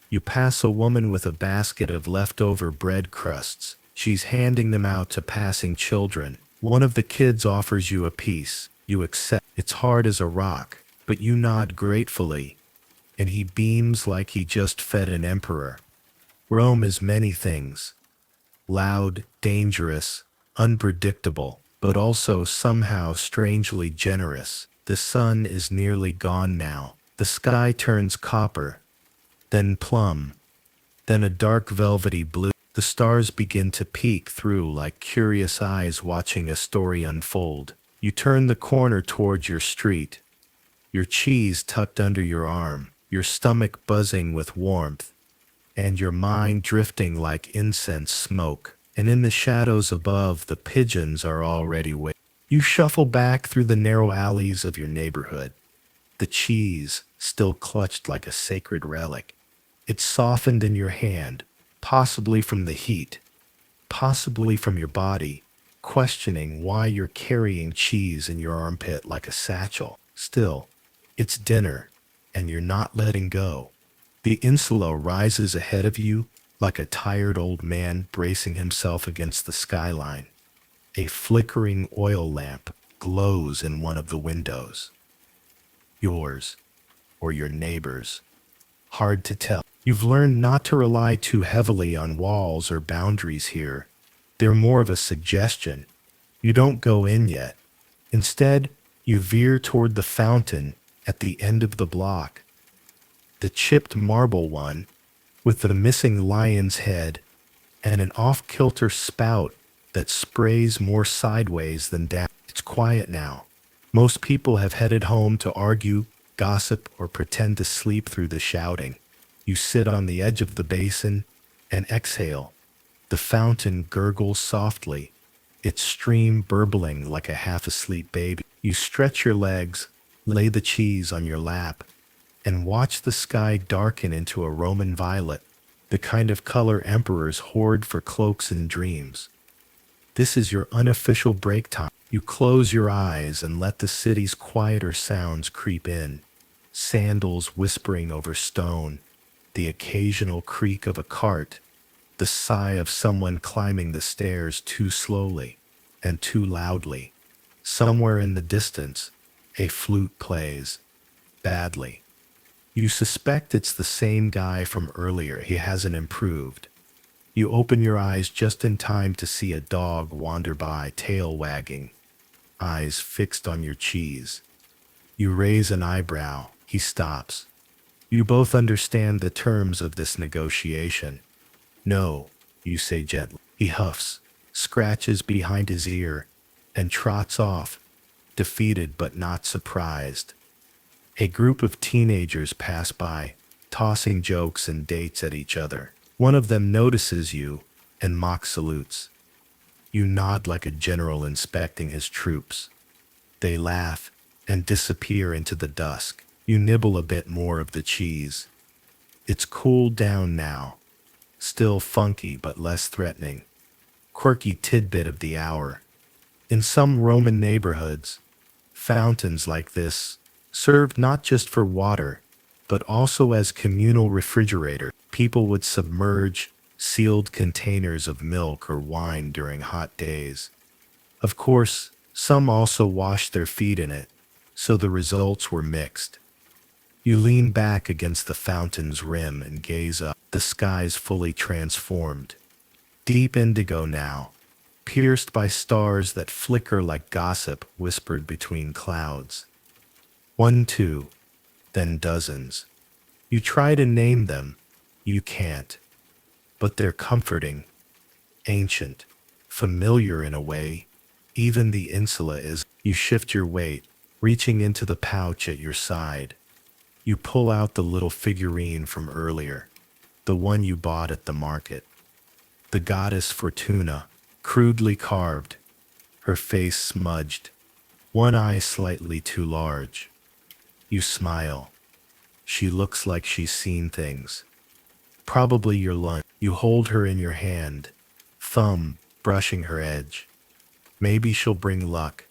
You pass a woman with a basket of leftover bread crusts. She's handing them out to passing children. One of the kids offers you a piece. You accept. It's hard as a rock, but you nod gratefully, and he beams like he just fed an emperor. Rome is many things. Loud, dangerous, unpredictable, but also somehow strangely generous. The sun is nearly gone now. The sky turns copper, then plum, then a dark velvety blue. The stars begin to peek through like curious eyes watching a story unfold. You turn the corner towards your street, your cheese tucked under your arm, your stomach buzzing with warmth, and your mind drifting like incense smoke. And in the shadows above, the pigeons are already waiting. You shuffle back through the narrow alleys of your neighborhood. the cheese still clutched like a sacred relic. It softened in your hand, possibly from the heat, possibly from your body, questioning why you're carrying cheese in your armpit like a satchel. Still, it's dinner, and you're not letting go. The Insula rises ahead of you like a tired old man bracing himself against the skyline. A flickering oil lamp glows in one of the windows. Yours, or your neighbor's. Hard to tell. You've learned not to rely too heavily on walls or boundaries here. They're more of a suggestion. You don't go in yet. Instead, you veer toward the fountain at the end of the block. The chipped marble one, with the missing lion's head and an off-kilter spout that sprays more sideways than down. It's quiet now. Most people have headed home to argue, gossip, or pretend to sleep through the shouting. You sit on the edge of the basin and exhale. The fountain gurgles softly, its stream burbling like a half-asleep baby. You stretch your legs, lay the cheese on your lap, and watch the sky darken into a Roman violet, the kind of color emperors hoard for cloaks and dreams. This is your unofficial break time. You close your eyes and let the city's quieter sounds creep in. Sandals whispering over stone, the occasional creak of a cart, the sigh of someone climbing the stairs too slowly and too loudly. Somewhere in the distance, a flute plays, badly. You suspect it's the same guy from earlier. He hasn't improved. You open your eyes just in time to see a dog wander by, tail wagging, eyes fixed on your cheese. You raise an eyebrow. He stops. You both understand the terms of this negotiation. No, you say gently. He huffs, scratches behind his ear, and trots off, defeated but not surprised. A group of teenagers pass by, tossing jokes and dates at each other. One of them notices you and mock salutes. You nod like a general inspecting his troops. They laugh and disappear into the dusk. You nibble a bit more of the cheese. It's cooled down now, still funky but less threatening. Quirky tidbit of the hour. In some Roman neighborhoods, fountains like this served not just for water, but also as communal refrigerator. People would submerge sealed containers of milk or wine during hot days. Of course, some also washed their feet in it, so the results were mixed. You lean back against the fountain's rim and gaze up. The sky's fully transformed. Deep indigo now, pierced by stars that flicker like gossip whispered between clouds. 1, 2, then dozens. You try to name them. You can't. But they're comforting, ancient, familiar in a way. Even the Insula is. You shift your weight, reaching into the pouch at your side. You pull out the little figurine from earlier, the one you bought at the market. The goddess Fortuna, crudely carved, her face smudged, one eye slightly too large. You smile. She looks like she's seen things. Probably your lunch. You hold her in your hand, thumb brushing her edge. Maybe she'll bring luck.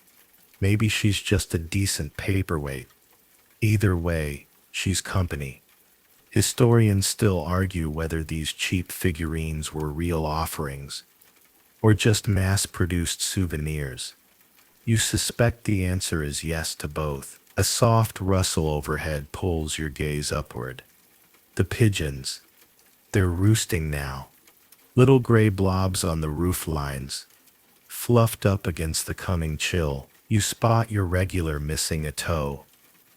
Maybe she's just a decent paperweight. Either way, she's company. Historians still argue whether these cheap figurines were real offerings or just mass-produced souvenirs. You suspect the answer is yes to both. A soft rustle overhead pulls your gaze upward. The pigeons. They're roosting now. Little gray blobs on the roof lines, fluffed up against the coming chill. You spot your regular missing a toe,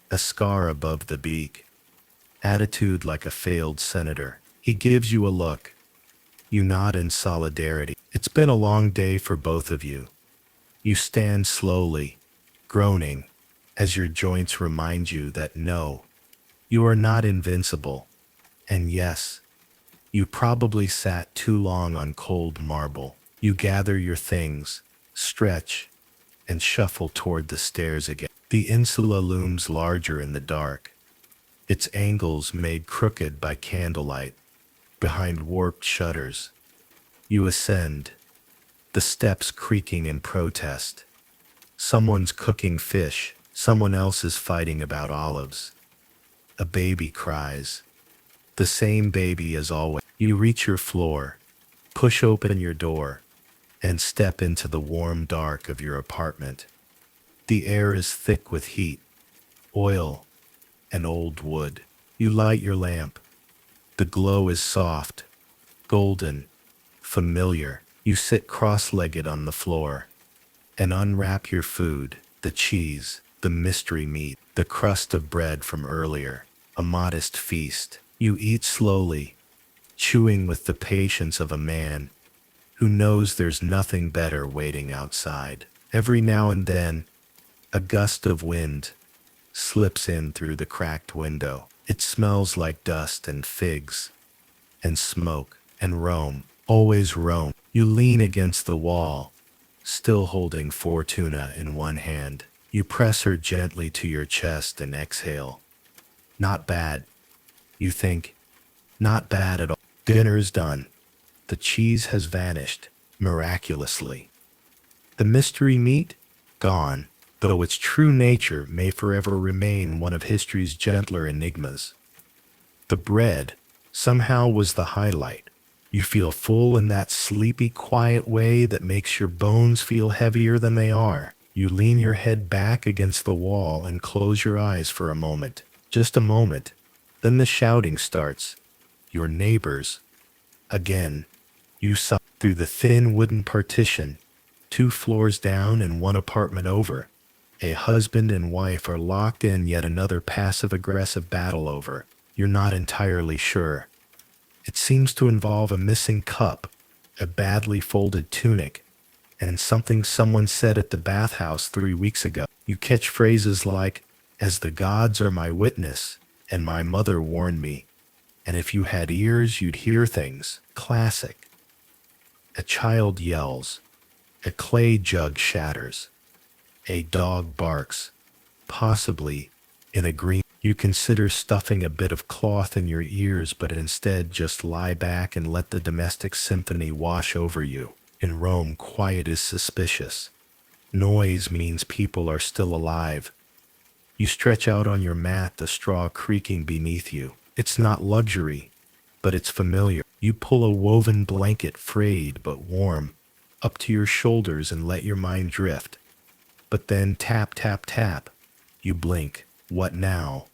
a scar above the beak. Attitude like a failed senator. He gives you a look. You nod in solidarity. It's been a long day for both of you. You stand slowly, groaning, as your joints remind you that no, you are not invincible. And yes, you probably sat too long on cold marble. You gather your things, stretch, and shuffle toward the stairs again. The insula looms larger in the dark, its angles made crooked by candlelight, behind warped shutters. You ascend, the steps creaking in protest. Someone's cooking fish, someone else is fighting about olives. A baby cries. The same baby as always. You reach your floor, push open your door, and step into the warm dark of your apartment. The air is thick with heat, oil, and old wood. You light your lamp. The glow is soft, golden, familiar. You sit cross-legged on the floor and unwrap your food, the cheese, the mystery meat, the crust of bread from earlier, a modest feast. You eat slowly, chewing with the patience of a man who knows there's nothing better waiting outside. Every now and then, a gust of wind slips in through the cracked window. It smells like dust and figs and smoke and Rome, always Rome. You lean against the wall, still holding Fortuna in one hand. You press her gently to your chest and exhale. Not bad. You think, not bad at all. Dinner's done. The cheese has vanished, miraculously. The mystery meat? Gone, though its true nature may forever remain one of history's gentler enigmas. The bread somehow was the highlight. You feel full in that sleepy, quiet way that makes your bones feel heavier than they are. You lean your head back against the wall and close your eyes for a moment. Just a moment. Then the shouting starts. Your neighbors. Again. You saw through the thin wooden partition, 2 floors down and 1 apartment over. A husband and wife are locked in yet another passive-aggressive battle over. You're not entirely sure. It seems to involve a missing cup, a badly folded tunic, and something someone said at the bathhouse 3 weeks ago. You catch phrases like, "As the gods are my witness," and "My mother warned me," and "If you had ears, you'd hear things." Classic. A child yells. A clay jug shatters. A dog barks, possibly in agreement. You consider stuffing a bit of cloth in your ears, but instead just lie back and let the domestic symphony wash over you. In Rome, quiet is suspicious. Noise means people are still alive. You stretch out on your mat, the straw creaking beneath you. It's not luxury, but it's familiar. You pull a woven blanket, frayed but warm, up to your shoulders and let your mind drift. But then tap, tap, tap. You blink. What now?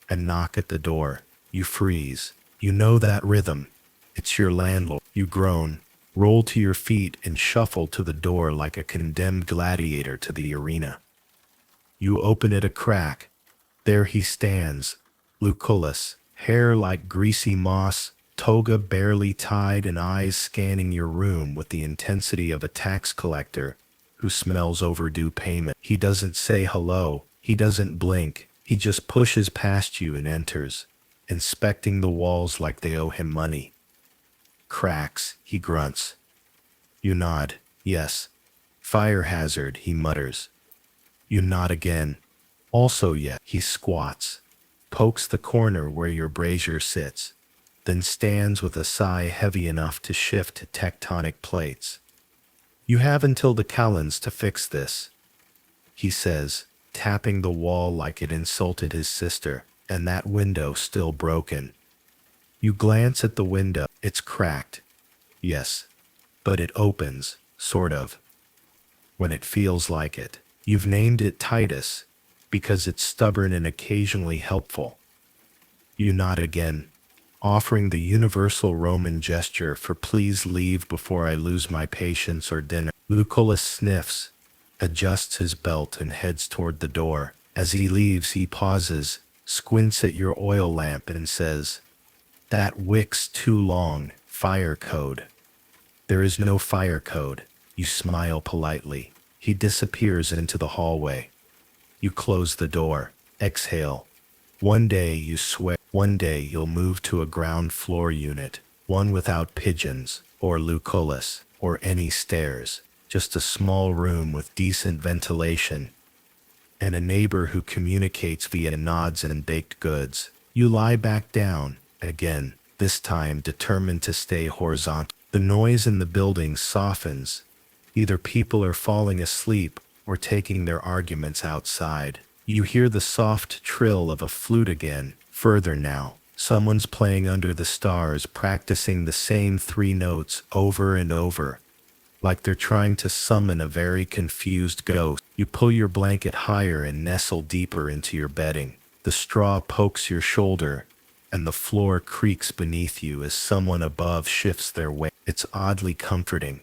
A knock at the door. You freeze. You know that rhythm. It's your landlord. You groan, roll to your feet, and shuffle to the door like a condemned gladiator to the arena. You open it a crack. There he stands, Lucullus, hair like greasy moss, toga barely tied, and eyes scanning your room with the intensity of a tax collector who smells overdue payment. He doesn't say hello. He doesn't blink. He just pushes past you and enters, inspecting the walls like they owe him money. Cracks, he grunts. You nod. Yes. Fire hazard, he mutters. You nod again. Also yet. He squats, pokes the corner where your brazier sits, then stands with a sigh heavy enough to shift tectonic plates. You have until the Calends to fix this, he says, tapping the wall like it insulted his sister, and that window still broken. You glance at the window. It's cracked. Yes, but it opens, sort of, when it feels like it. You've named it Titus, because it's stubborn and occasionally helpful. You nod again, offering the universal Roman gesture for "please leave before I lose my patience or dinner." Lucullus sniffs, adjusts his belt, and heads toward the door. As he leaves, he pauses, squints at your oil lamp, and says, "That wick's too long. Fire code." There is no fire code. You smile politely. He disappears into the hallway. You close the door. Exhale. One day, you swear, one day you'll move to a ground floor unit, one without pigeons, or Lucullus, or any stairs. just a small room with decent ventilation, and a neighbor who communicates via nods and baked goods. You lie back down, again, this time determined to stay horizontal. The noise in the building softens. Either people are falling asleep or taking their arguments outside. You hear the soft trill of a flute again, further now. Someone's playing under the stars, practicing the same 3 notes over and over, like they're trying to summon a very confused ghost. You pull your blanket higher and nestle deeper into your bedding. The straw pokes your shoulder, and the floor creaks beneath you as someone above shifts their weight. It's oddly comforting,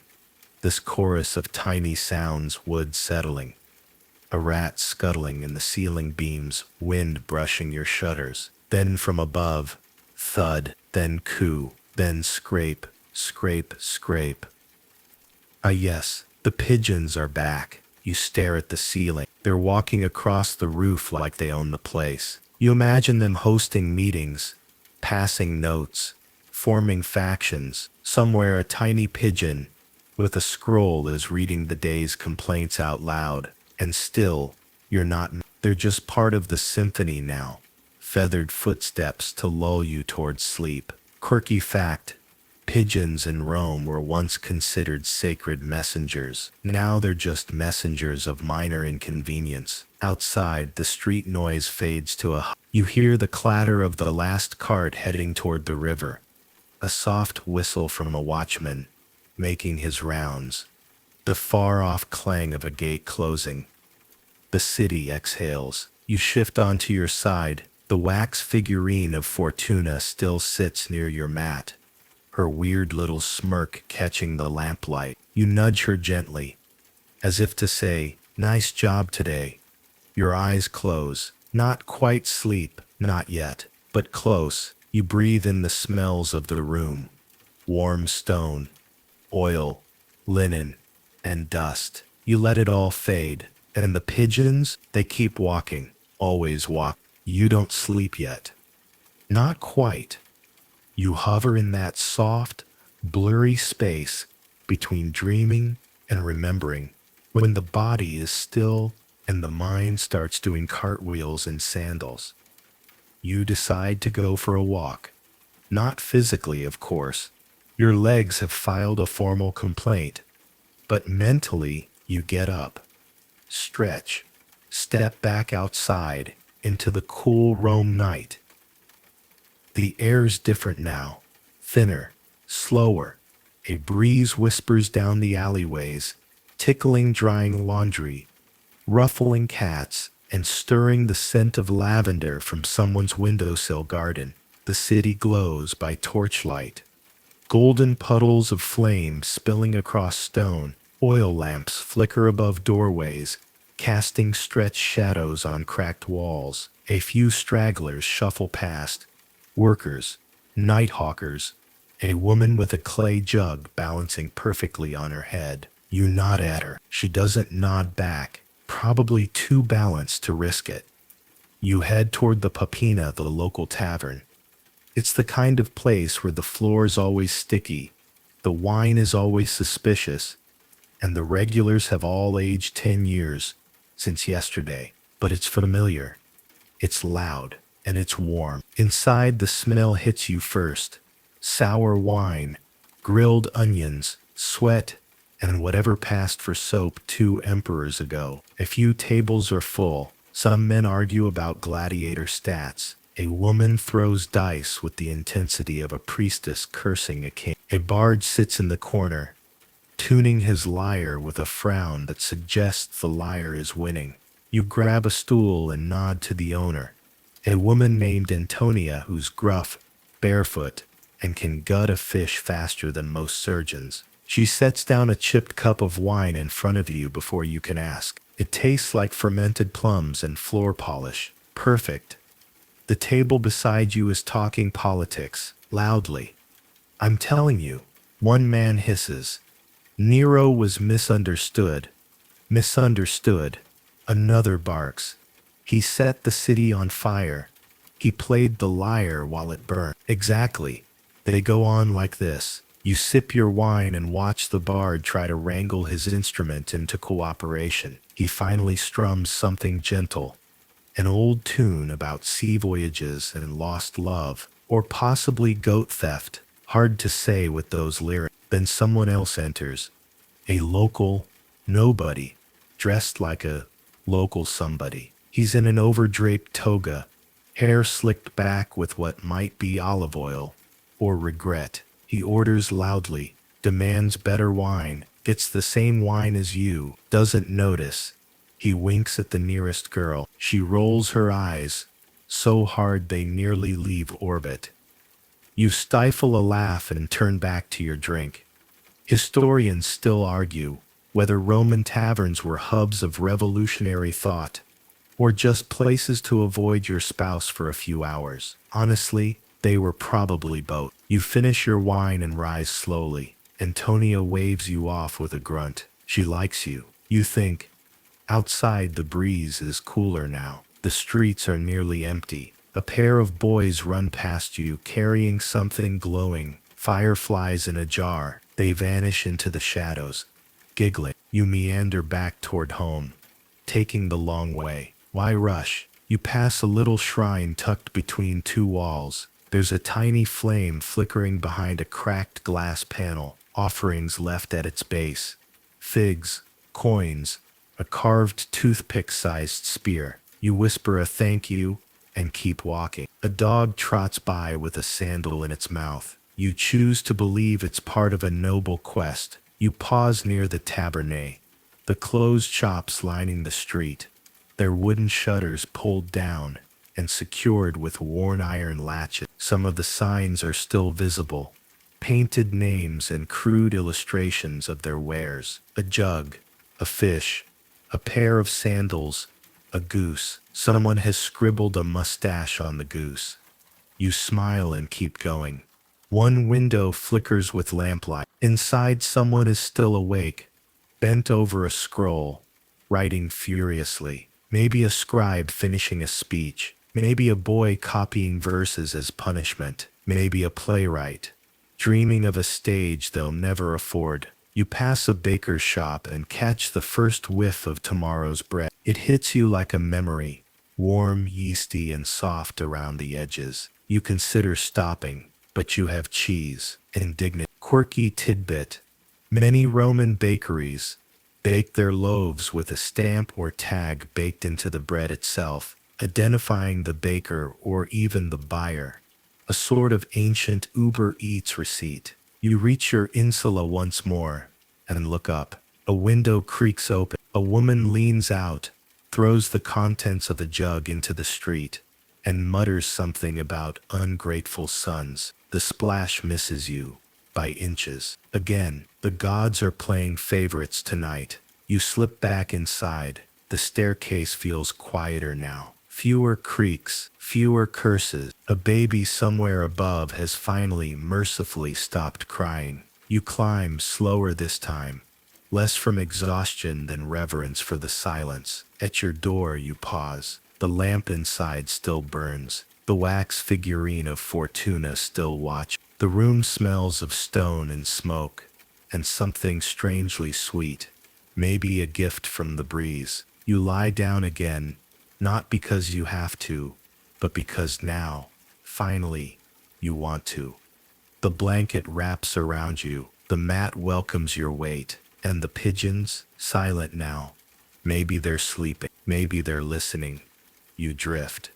this chorus of tiny sounds, wood settling, a rat scuttling in the ceiling beams, wind brushing your shutters. Then from above, thud, then coo, then scrape, scrape, scrape. Ah yes, the pigeons are back. You stare at the ceiling. They're walking across the roof like they own the place. You imagine them hosting meetings, passing notes, forming factions. Somewhere a tiny pigeon with a scroll is reading the day's complaints out loud. And still, you're not. They're just part of the symphony now. Feathered footsteps to lull you towards sleep. Quirky fact: pigeons in Rome were once considered sacred messengers. Now they're just messengers of minor inconvenience. Outside, the street noise fades to a. You hear the clatter of the last cart heading toward the river. A soft whistle from a watchman, making his rounds. The far-off clang of a gate closing. The city exhales. You shift onto your side. The wax figurine of Fortuna still sits near your mat, her weird little smirk catching the lamplight. You nudge her gently, as if to say, "Nice job today." Your eyes close. Not quite sleep, not yet, but close. You breathe in the smells of the room. Warm stone, oil, linen, and dust. You let it all fade. And the pigeons, they keep walking, always walk. You don't sleep yet. Not quite. You hover in that soft, blurry space between dreaming and remembering, when the body is still and the mind starts doing cartwheels in sandals. You decide to go for a walk. Not physically, of course. Your legs have filed a formal complaint. But mentally, you get up, stretch, step back outside into the cool Rome night. The air's different now, thinner, slower. A breeze whispers down the alleyways, tickling drying laundry, ruffling cats, and stirring the scent of lavender from someone's windowsill garden. The city glows by torchlight. Golden puddles of flame spilling across stone. Oil lamps flicker above doorways, casting stretched shadows on cracked walls. A few stragglers shuffle past. Workers, night hawkers, a woman with a clay jug balancing perfectly on her head. You nod at her. She doesn't nod back, probably too balanced to risk it. You head toward the Papina, the local tavern. It's the kind of place where the floor's always sticky, the wine is always suspicious, and the regulars have all aged 10 years since yesterday. But it's familiar. It's loud, and it's warm. Inside, the smell hits you first. Sour wine, grilled onions, sweat, and whatever passed for soap 2 emperors ago. A few tables are full. Some men argue about gladiator stats. A woman throws dice with the intensity of a priestess cursing a king. A bard sits in the corner, tuning his lyre with a frown that suggests the lyre is winning. You grab a stool and nod to the owner, a woman named Antonia who's gruff, barefoot, and can gut a fish faster than most surgeons. She sets down a chipped cup of wine in front of you before you can ask. It tastes like fermented plums and floor polish. Perfect. The table beside you is talking politics, loudly. I'm telling you, one man hisses. Nero was misunderstood. Misunderstood. Another barks. He set the city on fire. He played the lyre while it burned. Exactly. They go on like this. You sip your wine and watch the bard try to wrangle his instrument into cooperation. He finally strums something gentle, an old tune about sea voyages and lost love, or possibly goat theft. Hard to say with those lyrics. Then someone else enters, a local nobody, dressed like a local somebody. He's in an overdraped toga, hair slicked back with what might be olive oil or regret. He orders loudly, demands better wine, gets the same wine as you, doesn't notice. He winks at the nearest girl. She rolls her eyes, so hard they nearly leave orbit. You stifle a laugh and turn back to your drink. Historians still argue whether Roman taverns were hubs of revolutionary thought, or just places to avoid your spouse for a few hours. Honestly, they were probably both. You finish your wine and rise slowly. Antonia waves you off with a grunt. She likes you. You think, outside the breeze is cooler now. The streets are nearly empty. A pair of boys run past you carrying something glowing. Fireflies in a jar. They vanish into the shadows. Giggling, you meander back toward home, taking the long way. Why rush? You pass a little shrine tucked between two walls. There's a tiny flame flickering behind a cracked glass panel. Offerings left at its base. Figs, coins, a carved toothpick-sized spear. You whisper a thank you and keep walking. A dog trots by with a sandal in its mouth. You choose to believe it's part of a noble quest. You pause near the tabernae, the closed shops lining the street, their wooden shutters pulled down and secured with worn iron latches. Some of the signs are still visible, painted names and crude illustrations of their wares. A jug, a fish, a pair of sandals, a goose. Someone has scribbled a mustache on the goose. You smile and keep going. One window flickers with lamplight. Inside, someone is still awake, bent over a scroll, writing furiously. Maybe a scribe finishing a speech. Maybe a boy copying verses as punishment. Maybe a playwright, dreaming of a stage they'll never afford. You pass a baker's shop and catch the first whiff of tomorrow's bread. It hits you like a memory, warm, yeasty, and soft around the edges. You consider stopping, but you have cheese. Indignant, quirky tidbit. Many Roman bakeries bake their loaves with a stamp or tag baked into the bread itself, identifying the baker or even the buyer. A sort of ancient Uber Eats receipt. You reach your Insula once more and look up. A window creaks open. A woman leans out, throws the contents of a jug into the street, and mutters something about ungrateful sons. The splash misses you by inches. Again, the gods are playing favorites tonight. You slip back inside. The staircase feels quieter now. Fewer creaks, fewer curses. A baby somewhere above has finally mercifully stopped crying. You climb slower this time, less from exhaustion than reverence for the silence. At your door you pause. The lamp inside still burns. The wax figurine of Fortuna still watches. The room smells of stone and smoke, and something strangely sweet. Maybe a gift from the breeze. You lie down again, not because you have to, but because now, finally, you want to. The blanket wraps around you. The mat welcomes your weight. And the pigeons, silent now. Maybe they're sleeping. Maybe they're listening. You drift.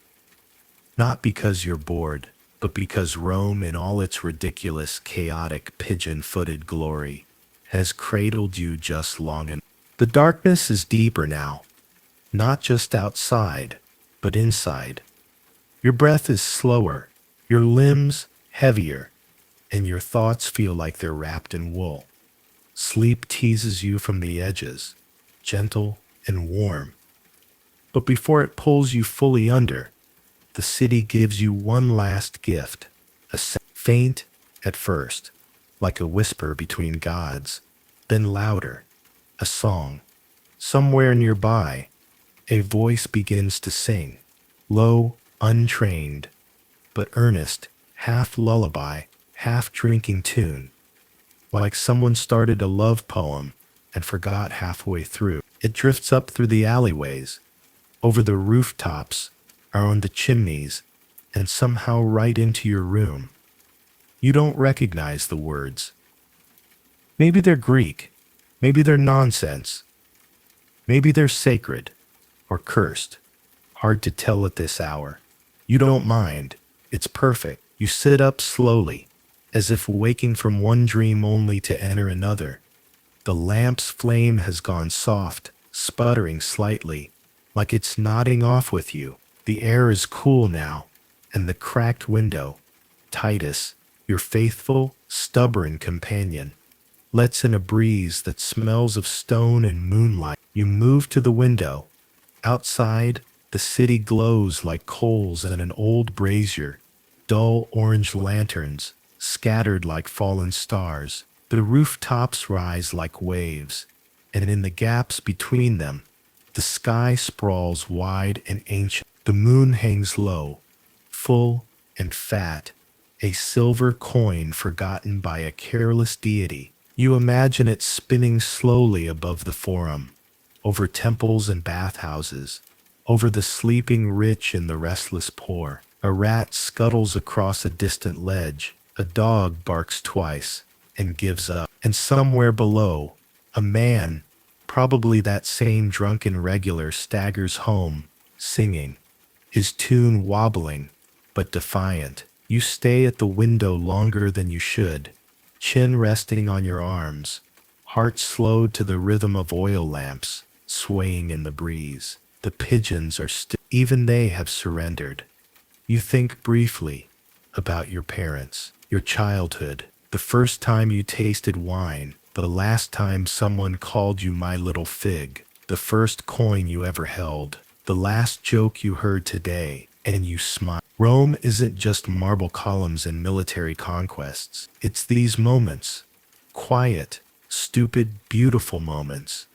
Not because you're bored, but because Rome in all its ridiculous, chaotic, pigeon-footed glory has cradled you just long enough. The darkness is deeper now, not just outside, but inside. Your breath is slower, your limbs heavier, and your thoughts feel like they're wrapped in wool. Sleep teases you from the edges, gentle and warm. But before it pulls you fully under, the city gives you one last gift, a sound, faint at first, like a whisper between gods, then louder, a song. Somewhere nearby, a voice begins to sing, low, untrained, but earnest, half lullaby, half drinking tune. like someone started a love poem and forgot halfway through. It drifts up through the alleyways, over the rooftops, around the chimneys, and somehow right into your room. You don't recognize the words. Maybe they're Greek. Maybe they're nonsense. Maybe they're sacred or cursed. Hard to tell at this hour. You don't mind. It's perfect. You sit up slowly, as if waking from one dream only to enter another. The lamp's flame has gone soft, sputtering slightly, like it's nodding off with you. The air is cool now, and the cracked window, Titus, your faithful, stubborn companion, lets in a breeze that smells of stone and moonlight. You move to the window. Outside, the city glows like coals in an old brazier, dull orange lanterns, scattered like fallen stars. The rooftops rise like waves, and in the gaps between them, the sky sprawls wide and ancient. The moon hangs low, full and fat, a silver coin forgotten by a careless deity. You imagine it spinning slowly above the forum, over temples and bathhouses, over the sleeping rich and the restless poor. A rat scuttles across a distant ledge, a dog barks twice and gives up. And somewhere below, a man, probably that same drunken regular, staggers home, singing, his tune wobbling but defiant. You stay at the window longer than you should, chin resting on your arms, heart slowed to the rhythm of oil lamps swaying in the breeze. The pigeons are still, even they have surrendered. You think briefly about your parents, your childhood, the first time you tasted wine, the last time someone called you my little fig, the first coin you ever held, the last joke you heard today, and you smile. Rome isn't just marble columns and military conquests. It's these moments, quiet, stupid, beautiful moments,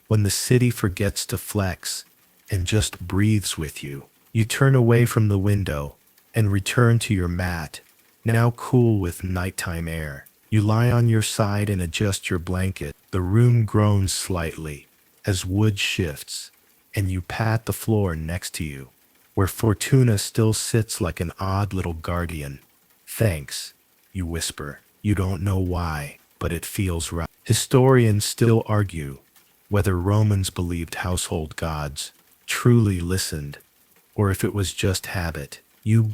when the city forgets to flex and just breathes with you. You turn away from the window and return to your mat, now cool with nighttime air. You lie on your side and adjust your blanket. The room groans slightly as wood shifts, and you pat the floor next to you, where Fortuna still sits like an odd little guardian. Thanks, you whisper. You don't know why, but it feels right. Historians still argue whether Romans believed household gods, truly listened, or if it was just habit. You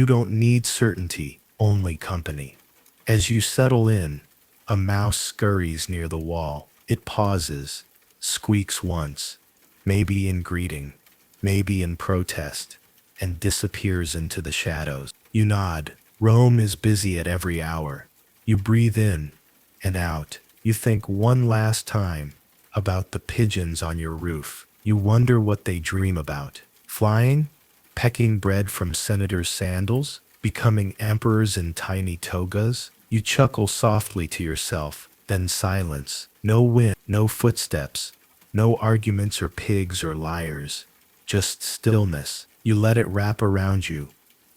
don't need certainty, only company. As you settle in, a mouse scurries near the wall. It pauses, squeaks once, maybe in greeting, maybe in protest, and disappears into the shadows. You nod. Rome is busy at every hour. You breathe in and out. You think one last time about the pigeons on your roof. You wonder what they dream about. Flying? Pecking bread from senators' sandals? Becoming emperors in tiny togas? You chuckle softly to yourself, then silence. No wind, no footsteps, no arguments or pigs or liars. Just stillness. You let it wrap around you,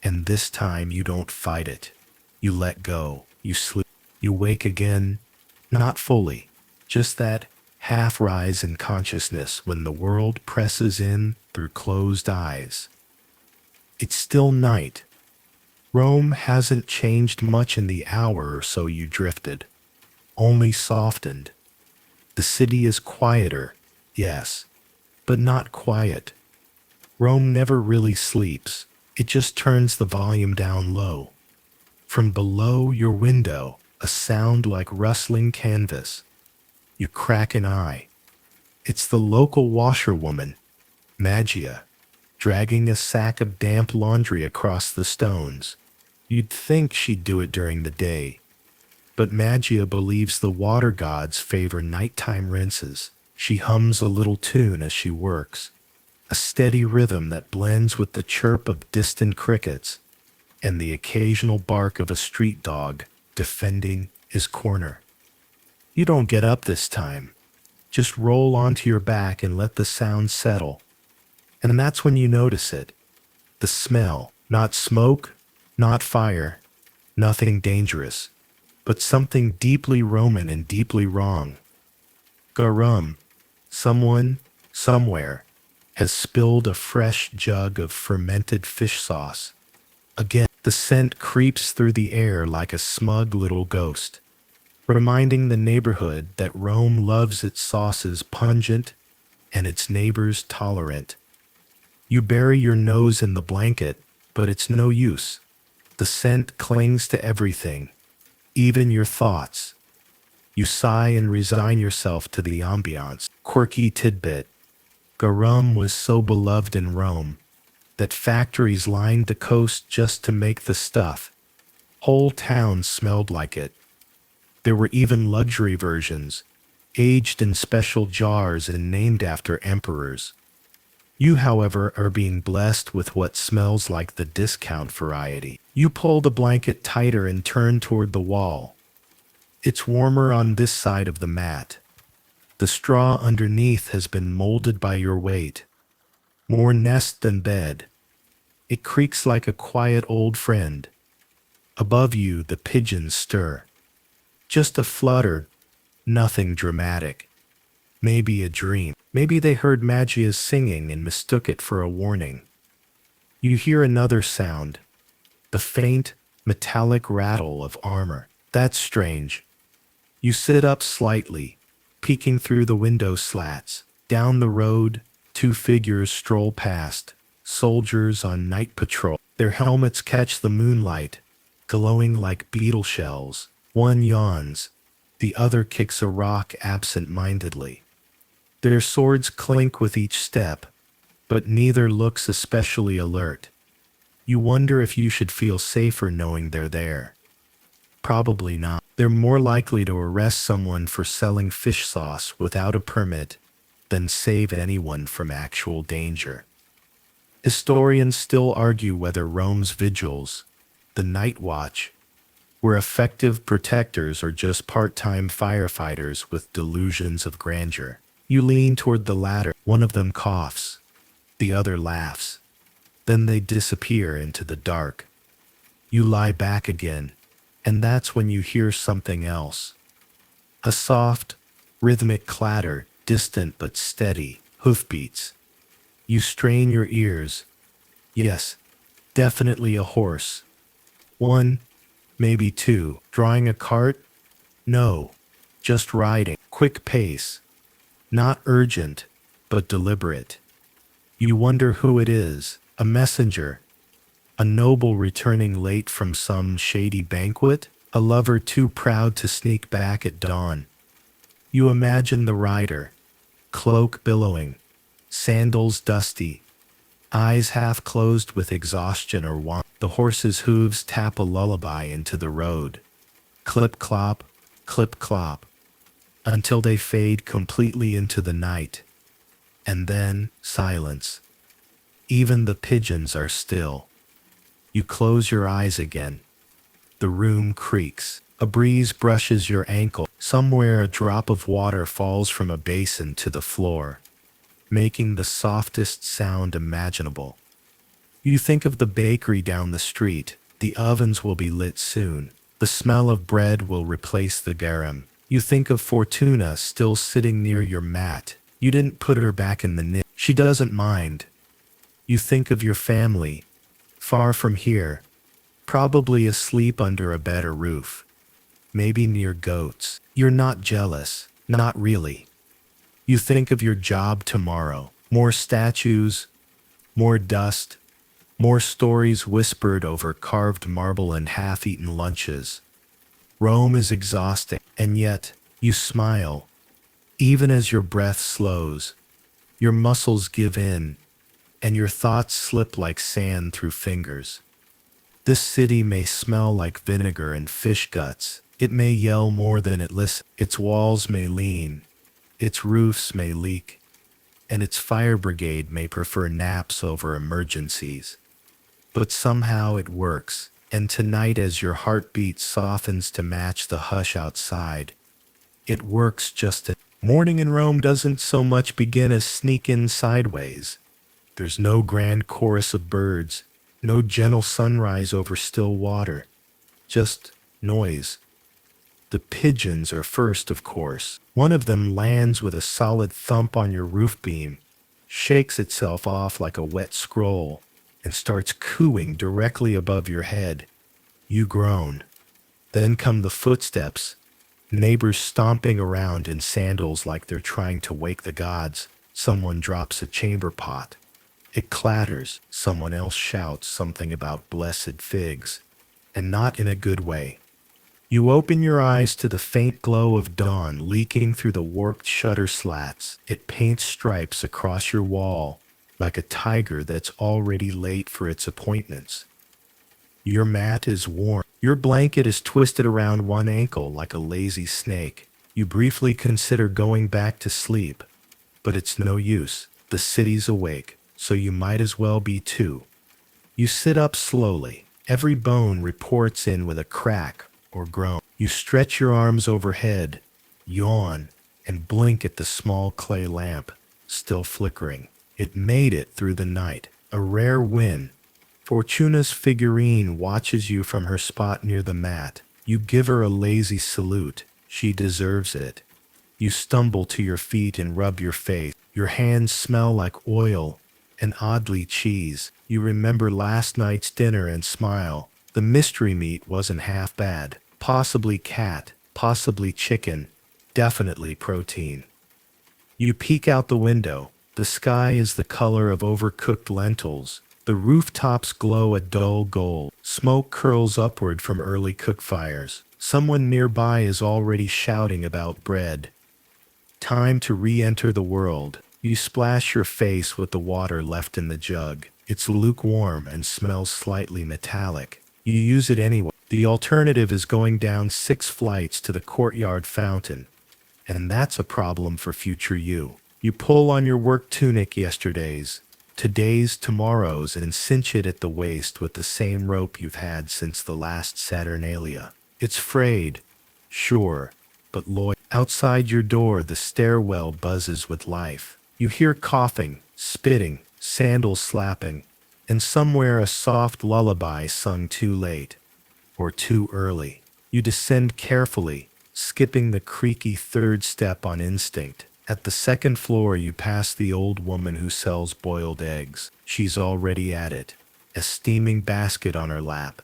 and this time you don't fight it. You let go. You sleep. You wake again, not fully, just that half rise in consciousness when the world presses in through closed eyes. It's still night. Rome hasn't changed much in the hour or so you drifted, only softened. The city is quieter, yes, but not quiet. Rome never really sleeps. It just turns the volume down low. From below your window, a sound like rustling canvas. You crack an eye. It's the local washerwoman, Magia, dragging a sack of damp laundry across the stones. You'd think she'd do it during the day, but Magia believes the water gods favor nighttime rinses. She hums a little tune as she works, a steady rhythm that blends with the chirp of distant crickets and the occasional bark of a street dog defending his corner. You don't get up this time. Just roll onto your back and let the sound settle. And that's when you notice it. The smell. Not smoke, not fire, nothing dangerous. but something deeply Roman and deeply wrong. Garum, someone, somewhere, has spilled a fresh jug of fermented fish sauce. Again, the scent creeps through the air like a smug little ghost, reminding the neighborhood that Rome loves its sauces pungent and its neighbors tolerant. You bury your nose in the blanket, but it's no use. The scent clings to everything, even your thoughts. You sigh and resign yourself to the ambiance. Quirky tidbit. Garum was so beloved in Rome that factories lined the coast just to make the stuff. Whole towns smelled like it. There were even luxury versions, aged in special jars and named after emperors. You, however, are being blessed with what smells like the discount variety. You pull the blanket tighter and turn toward the wall. It's warmer on this side of the mat. The straw underneath has been molded by your weight. More nest than bed. It creaks like a quiet old friend. Above you, the pigeons stir. Just a flutter, nothing dramatic. Maybe a dream. Maybe they heard Magia's singing and mistook it for a warning. You hear another sound. The faint, metallic rattle of armor. That's strange. You sit up slightly, peeking through the window slats. Down the road, two figures stroll past, soldiers on night patrol. Their helmets catch the moonlight, glowing like beetle shells. One yawns, the other kicks a rock absent-mindedly. Their swords clink with each step, but neither looks especially alert. You wonder if you should feel safer knowing they're there. Probably not. They're more likely to arrest someone for selling fish sauce without a permit than save anyone from actual danger. Historians still argue whether Rome's vigils, the night watch, were effective protectors or just part-time firefighters with delusions of grandeur. You lean toward the latter. One of them coughs. The other laughs. Then they disappear into the dark. You lie back again, and that's when you hear something else. A soft, rhythmic clatter, distant but steady, hoofbeats. You strain your ears. Yes, definitely a horse. One, maybe two. Drawing a cart? No, just riding. Quick pace. Not urgent, but deliberate. You wonder who it is. A messenger. A noble returning late from some shady banquet? A lover too proud to sneak back at dawn? You imagine the rider, cloak billowing, sandals dusty, eyes half closed with exhaustion or want. The horse's hooves tap a lullaby into the road. Clip-clop, clip-clop, until they fade completely into the night. And then, silence. Even the pigeons are still. You close your eyes again. The room creaks. A breeze brushes your ankle. Somewhere a drop of water falls from a basin to the floor, making the softest sound imaginable. You think of the bakery down the street. The ovens will be lit soon. The smell of bread will replace the garum. You think of Fortuna still sitting near your mat. You didn't put her back in the knit. She doesn't mind. You think of your family, far from here, probably asleep under a better roof, maybe near goats. You're not jealous, not really. You think of your job tomorrow. More statues, more dust, more stories whispered over carved marble and half-eaten lunches. Rome is exhausting, and yet you smile. Even as your breath slows, your muscles give in, and your thoughts slip like sand through fingers. This city may smell like vinegar and fish guts. It may yell more than it listens. Its walls may lean, its roofs may leak, and its fire brigade may prefer naps over emergencies. But somehow it works, and tonight as your heartbeat softens to match the hush outside, it works just as morning in Rome doesn't so much begin as sneak in sideways. There's no grand chorus of birds, no gentle sunrise over still water, just noise. The pigeons are first, of course. One of them lands with a solid thump on your roof beam, shakes itself off like a wet scroll, and starts cooing directly above your head. You groan. Then come the footsteps, neighbors stomping around in sandals like they're trying to wake the gods. Someone drops a chamber pot. It clatters. Someone else shouts something about blessed figs, and not in a good way. You open your eyes to the faint glow of dawn leaking through the warped shutter slats. It paints stripes across your wall, like a tiger that's already late for its appointments. Your mat is warm. Your blanket is twisted around one ankle like a lazy snake. You briefly consider going back to sleep, but it's no use. The city's awake, so you might as well be too. You sit up slowly. Every bone reports in with a crack or groan. You stretch your arms overhead, yawn, and blink at the small clay lamp, still flickering. It made it through the night. A rare win. Fortuna's figurine watches you from her spot near the mat. You give her a lazy salute. She deserves it. You stumble to your feet and rub your face. Your hands smell like oil and oddly cheese. You remember last night's dinner and smile. The mystery meat wasn't half bad. Possibly cat, possibly chicken, definitely protein. You peek out the window. The sky is the color of overcooked lentils. The rooftops glow a dull gold. Smoke curls upward from early cook fires. Someone nearby is already shouting about bread. Time to re-enter the world. You splash your face with the water left in the jug. It's lukewarm and smells slightly metallic. You use it anyway. The alternative is going down 6 flights to the courtyard fountain. And that's a problem for future you. You pull on your work tunic yesterday's, today's, tomorrow's, and cinch it at the waist with the same rope you've had since the last Saturnalia. It's frayed, sure, but loyal. Outside your door, the stairwell buzzes with life. You hear coughing, spitting, sandals slapping, and somewhere a soft lullaby sung too late, or too early. You descend carefully, skipping the creaky 3rd step on instinct. At the 2nd floor, you pass the old woman who sells boiled eggs. She's already at it, a steaming basket on her lap,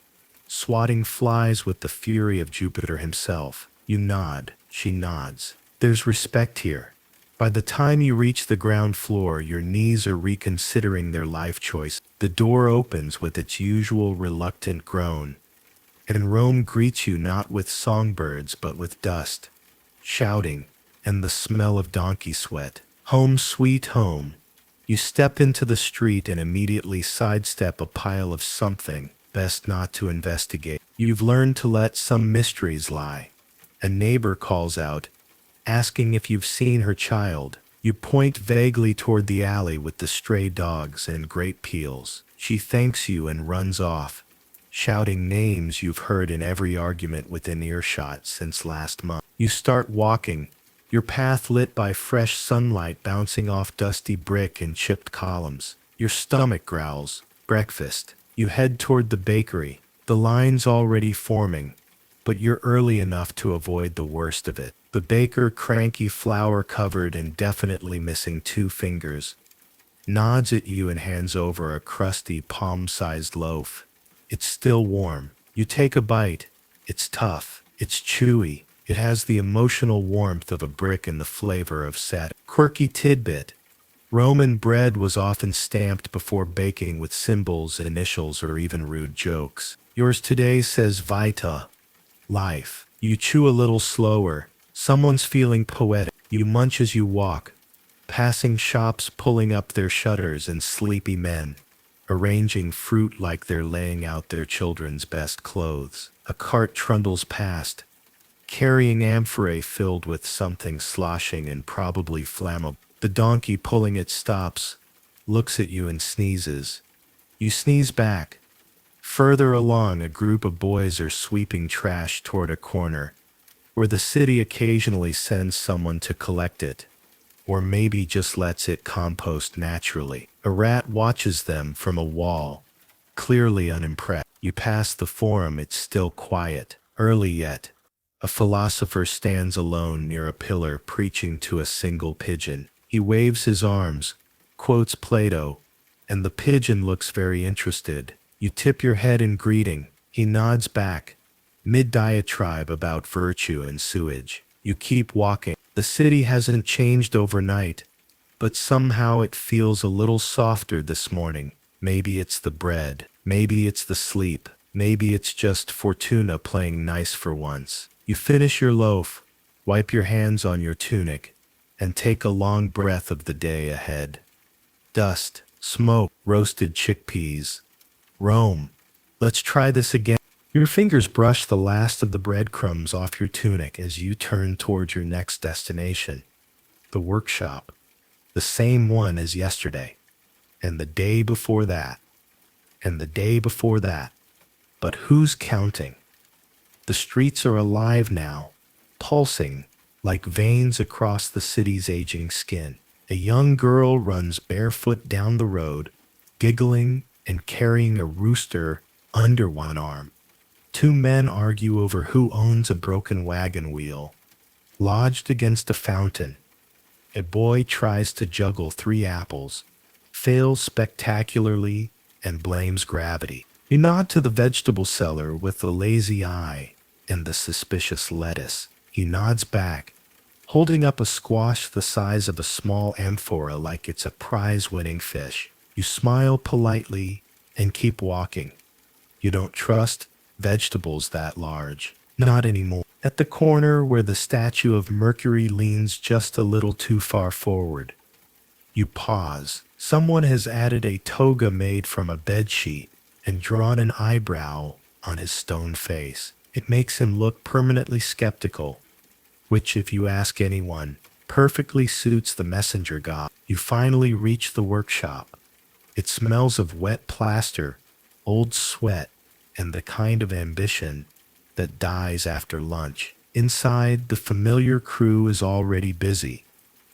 swatting flies with the fury of Jupiter himself. You nod. She nods. There's respect here. By the time you reach the ground floor, your knees are reconsidering their life choice. The door opens with its usual reluctant groan, and Rome greets you not with songbirds but with dust, shouting, and the smell of donkey sweat. Home sweet home. You step into the street and immediately sidestep a pile of something best not to investigate. You've learned to let some mysteries lie. A neighbor calls out, asking if you've seen her child. You point vaguely toward the alley with the stray dogs and great peels. She thanks you and runs off, shouting names you've heard in every argument within earshot since last month. You start walking, your path lit by fresh sunlight bouncing off dusty brick and chipped columns. Your stomach growls, breakfast. You head toward the bakery, the line's already forming, but you're early enough to avoid the worst of it. The baker, cranky, flour-covered and definitely missing 2 fingers, nods at you and hands over a crusty, palm-sized loaf. It's still warm. You take a bite. It's tough. It's chewy. It has the emotional warmth of a brick and the flavor of satin. Quirky tidbit. Roman bread was often stamped before baking with symbols, initials, or even rude jokes. Yours today says Vita, life. You chew a little slower. Someone's feeling poetic. You munch as you walk, passing shops pulling up their shutters and sleepy men arranging fruit like they're laying out their children's best clothes. A cart trundles past, carrying amphorae filled with something sloshing and probably flammable. The donkey pulling it stops, looks at you and sneezes. You sneeze back. Further along, a group of boys are sweeping trash toward a corner, where the city occasionally sends someone to collect it, or maybe just lets it compost naturally. A rat watches them from a wall, clearly unimpressed. You pass the forum, it's still quiet, early yet, A philosopher stands alone near a pillar preaching to a single pigeon. He waves his arms, quotes Plato, and the pigeon looks very interested. You tip your head in greeting. He nods back, mid-diatribe about virtue and sewage. You keep walking. The city hasn't changed overnight, but somehow it feels a little softer this morning. Maybe it's the bread. Maybe it's the sleep. Maybe it's just Fortuna playing nice for once. You finish your loaf, wipe your hands on your tunic, and take a long breath of the day ahead. Dust, smoke, roasted chickpeas. Rome. Let's try this again. Your fingers brush the last of the breadcrumbs off your tunic as you turn towards your next destination. The workshop. The same one as yesterday. And the day before that. And the day before that. But who's counting? The streets are alive now, pulsing like veins across the city's aging skin. A young girl runs barefoot down the road, giggling and carrying a rooster under one arm. Two men argue over who owns a broken wagon wheel, lodged against a fountain. A boy tries to juggle 3 apples, fails spectacularly, and blames gravity. You nod to the vegetable seller with the lazy eye and the suspicious lettuce. He nods back, holding up a squash the size of a small amphora like it's a prize-winning fish. You smile politely and keep walking. You don't trust vegetables that large. Not anymore. At the corner where the statue of Mercury leans just a little too far forward, you pause. Someone has added a toga made from a bedsheet and drawn an eyebrow on his stone face. It makes him look permanently skeptical, which, if you ask anyone, perfectly suits the messenger god. You finally reach the workshop. It smells of wet plaster, old sweat, and the kind of ambition that dies after lunch. Inside, the familiar crew is already busy,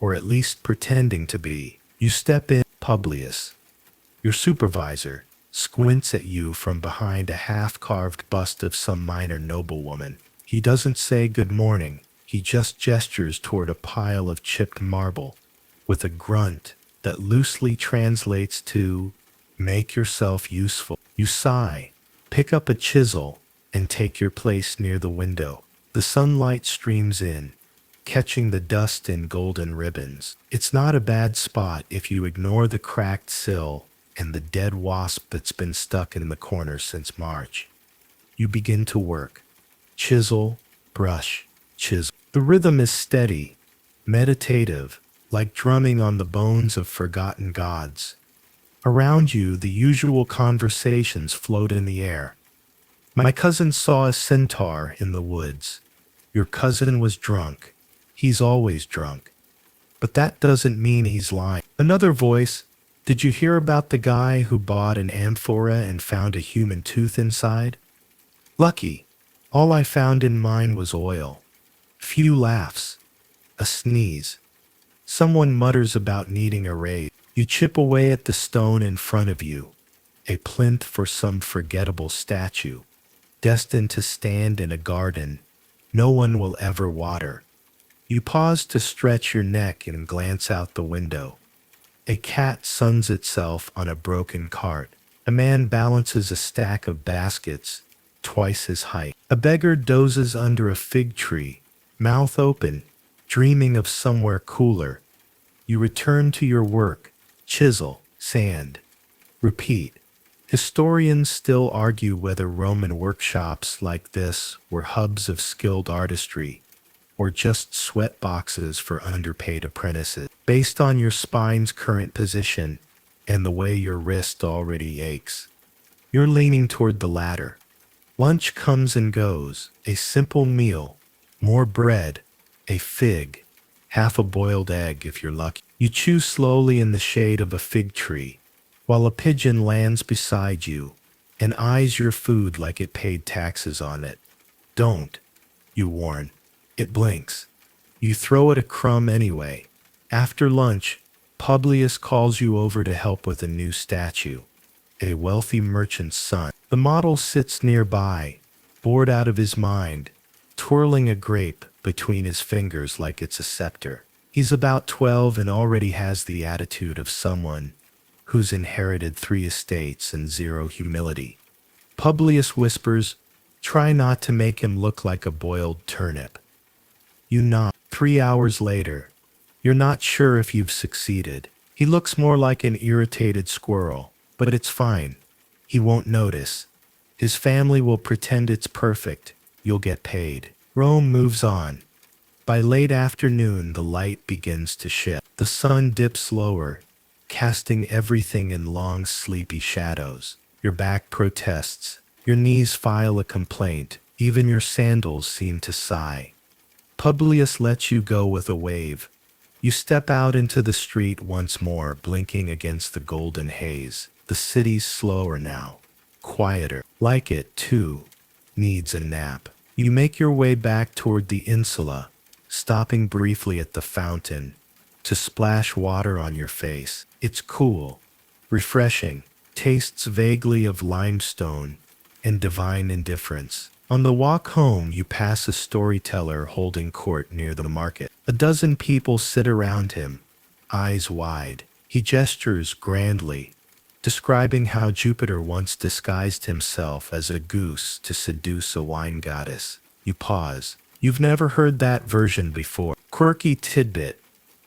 or at least pretending to be. You step in. Publius, your supervisor, squints at you from behind a half-carved bust of some minor noblewoman. He doesn't say good morning. He just gestures toward a pile of chipped marble with a grunt that loosely translates to, make yourself useful. You sigh, pick up a chisel, and take your place near the window. The sunlight streams in, catching the dust in golden ribbons. It's not a bad spot if you ignore the cracked sill and the dead wasp that's been stuck in the corner since March. You begin to work. Chisel, brush, chisel. The rhythm is steady, meditative, like drumming on the bones of forgotten gods. Around you, the usual conversations float in the air. My cousin saw a centaur in the woods. Your cousin was drunk. He's always drunk. But that doesn't mean he's lying. Another voice. Did you hear about the guy who bought an amphora and found a human tooth inside? Lucky. All I found in mine was oil. Few laughs. A sneeze. Someone mutters about needing a raise. You chip away at the stone in front of you. A plinth for some forgettable statue, destined to stand in a garden no one will ever water. You pause to stretch your neck and glance out the window. A cat suns itself on a broken cart. A man balances a stack of baskets, twice his height. A beggar dozes under a fig tree, mouth open, dreaming of somewhere cooler. You return to your work. Chisel, sand. Repeat. Historians still argue whether Roman workshops like this were hubs of skilled artistry, or just sweat boxes for underpaid apprentices. Based on your spine's current position and the way your wrist already aches, you're leaning toward the latter. Lunch comes and goes, a simple meal, more bread, a fig, half a boiled egg if you're lucky. You chew slowly in the shade of a fig tree, while a pigeon lands beside you and eyes your food like it paid taxes on it. Don't, you warn. It blinks. You throw it a crumb anyway. After lunch, Publius calls you over to help with a new statue, a wealthy merchant's son. The model sits nearby, bored out of his mind, twirling a grape between his fingers like it's a scepter. He's about 12 and already has the attitude of someone who's inherited 3 estates and 0 humility. Publius whispers, "Try not to make him look like a boiled turnip." You nod. 3 hours later, you're not sure if you've succeeded. He looks more like an irritated squirrel, but it's fine. He won't notice. His family will pretend it's perfect. You'll get paid. Rome moves on. By late afternoon, the light begins to shift. The sun dips lower, casting everything in long, sleepy shadows. Your back protests. Your knees file a complaint. Even your sandals seem to sigh. Publius lets you go with a wave. You step out into the street once more, blinking against the golden haze. The city's slower now, quieter. Like it, too, needs a nap. You make your way back toward the Insula, stopping briefly at the fountain to splash water on your face. It's cool, refreshing, tastes vaguely of limestone and divine indifference. On the walk home, you pass a storyteller holding court near the market. A dozen people sit around him, eyes wide. He gestures grandly, describing how Jupiter once disguised himself as a goose to seduce a wine goddess. You pause. You've never heard that version before. Quirky tidbit.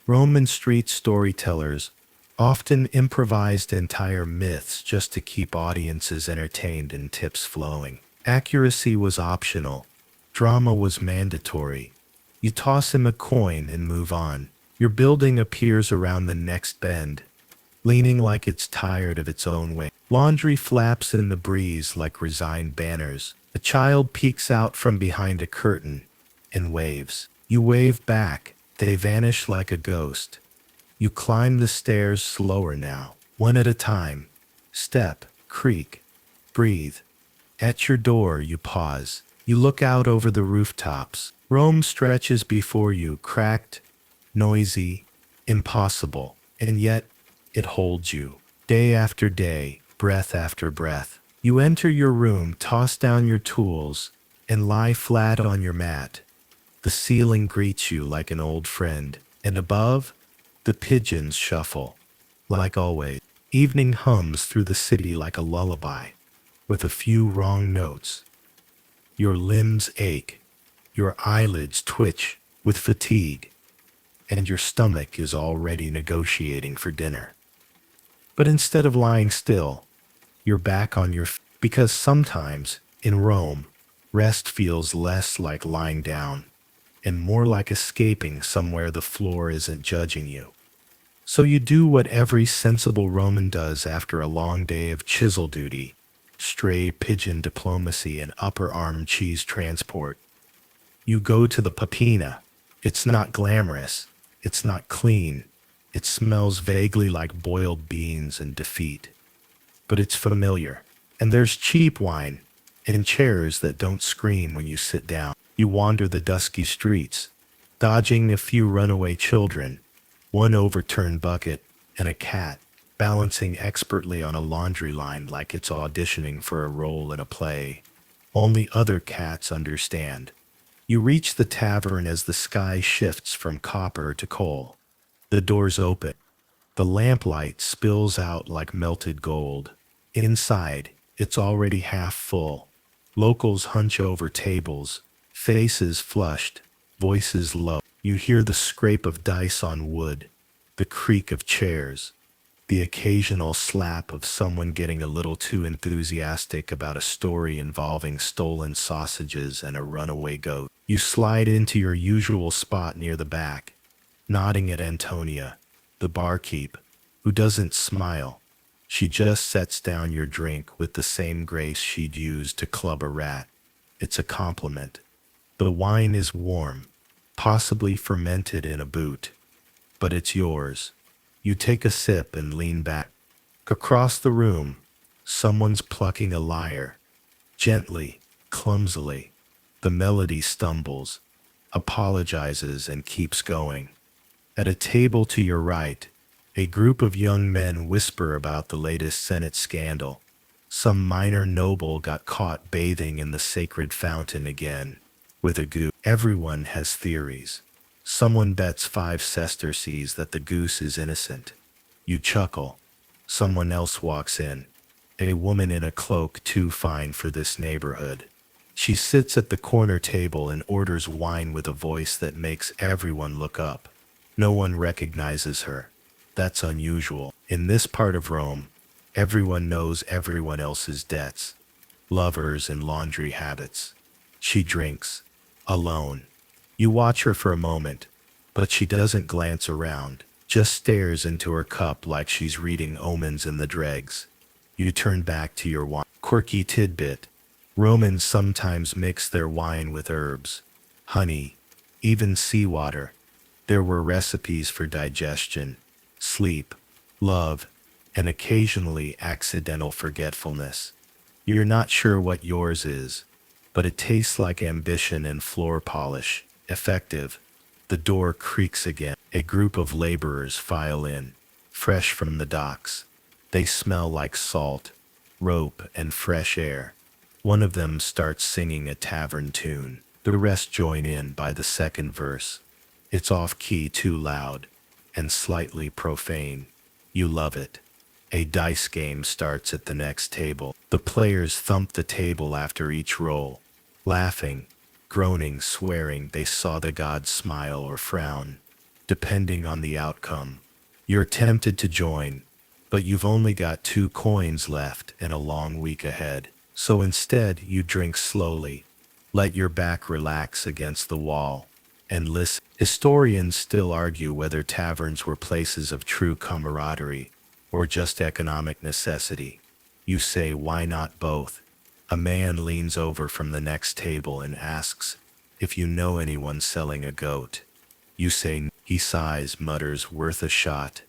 Roman street storytellers often improvised entire myths just to keep audiences entertained and tips flowing. Accuracy was optional. Drama was mandatory. You toss him a coin and move on. Your building appears around the next bend, leaning like it's tired of its own way. Laundry flaps in the breeze like resigned banners. A child peeks out from behind a curtain and waves. You wave back. They vanish like a ghost. You climb the stairs slower now, one at a time. Step, creak, breathe. At your door, you pause. You look out over the rooftops. Rome stretches before you, cracked, noisy, impossible, and yet it holds you. Day after day, breath after breath. You enter your room, toss down your tools, and lie flat on your mat. The ceiling greets you like an old friend, and above, the pigeons shuffle. Like always, evening hums through the city like a lullaby, with a few wrong notes. Your limbs ache, your eyelids twitch with fatigue, and your stomach is already negotiating for dinner. But instead of lying still, you're back on your feet, because sometimes, in Rome, rest feels less like lying down and more like escaping somewhere the floor isn't judging you. So you do what every sensible Roman does after a long day of chisel duty, stray pigeon diplomacy, and upper arm cheese transport. You go to the Papina. It's not glamorous. It's not clean. It smells vaguely like boiled beans and defeat. But it's familiar. And there's cheap wine and chairs that don't scream when you sit down. You wander the dusky streets, dodging a few runaway children, one overturned bucket, and a cat balancing expertly on a laundry line like it's auditioning for a role in a play. Only other cats understand. You reach the tavern as the sky shifts from copper to coal. The doors open. The lamplight spills out like melted gold. Inside, it's already half full. Locals hunch over tables, faces flushed, voices low. You hear the scrape of dice on wood, the creak of chairs, the occasional slap of someone getting a little too enthusiastic about a story involving stolen sausages and a runaway goat. You slide into your usual spot near the back, nodding at Antonia, the barkeep, who doesn't smile. She just sets down your drink with the same grace she'd use to club a rat. It's a compliment. The wine is warm, possibly fermented in a boot, but it's yours. You take a sip and lean back. Across the room, someone's plucking a lyre. Gently, clumsily. The melody stumbles, apologizes, and keeps going. At a table to your right, a group of young men whisper about the latest Senate scandal. Some minor noble got caught bathing in the sacred fountain again. with a goose. Everyone has theories. Someone bets 5 sesterces that the goose is innocent. You chuckle. Someone else walks in. A woman in a cloak too fine for this neighborhood. She sits at the corner table and orders wine with a voice that makes everyone look up. No one recognizes her. That's unusual. In this part of Rome, everyone knows everyone else's debts, lovers, and laundry habits. She drinks, alone. You watch her for a moment, but she doesn't glance around, just stares into her cup like she's reading omens in the dregs. You turn back to your wine. Quirky tidbit. Romans sometimes mix their wine with herbs, honey, even seawater. There were recipes for digestion, sleep, love, and occasionally accidental forgetfulness. You're not sure what yours is, but it tastes like ambition and floor polish. Effective. The door creaks again. A group of laborers file in, fresh from the docks. They smell like salt, rope, and fresh air. One of them starts singing a tavern tune. The rest join in by the second verse. It's off-key, too loud, and slightly profane. You love it. A dice game starts at the next table. The players thump the table after each roll, laughing, groaning, swearing they saw the gods smile or frown, depending on the outcome. You're tempted to join, but you've only got 2 coins left and a long week ahead. So instead, you drink slowly, let your back relax against the wall, and listen. Historians still argue whether taverns were places of true camaraderie or just economic necessity. You say, why not both? A man leans over from the next table and asks if you know anyone selling a goat. You say, he sighs, mutters, worth a shot,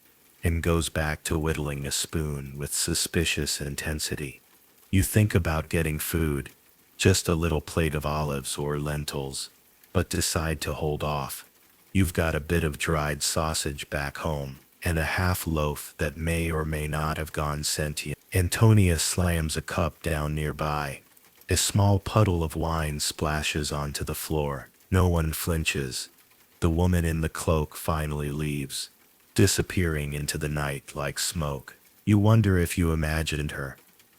and goes back to whittling a spoon with suspicious intensity. You think about getting food, just a little plate of olives or lentils, but decide to hold off. You've got a bit of dried sausage back home, and a half loaf that may or may not have gone sentient. Antonia slams a cup down nearby. A small puddle of wine splashes onto the floor. No one flinches. The woman in the cloak finally leaves, disappearing into the night like smoke. You wonder if you imagined her.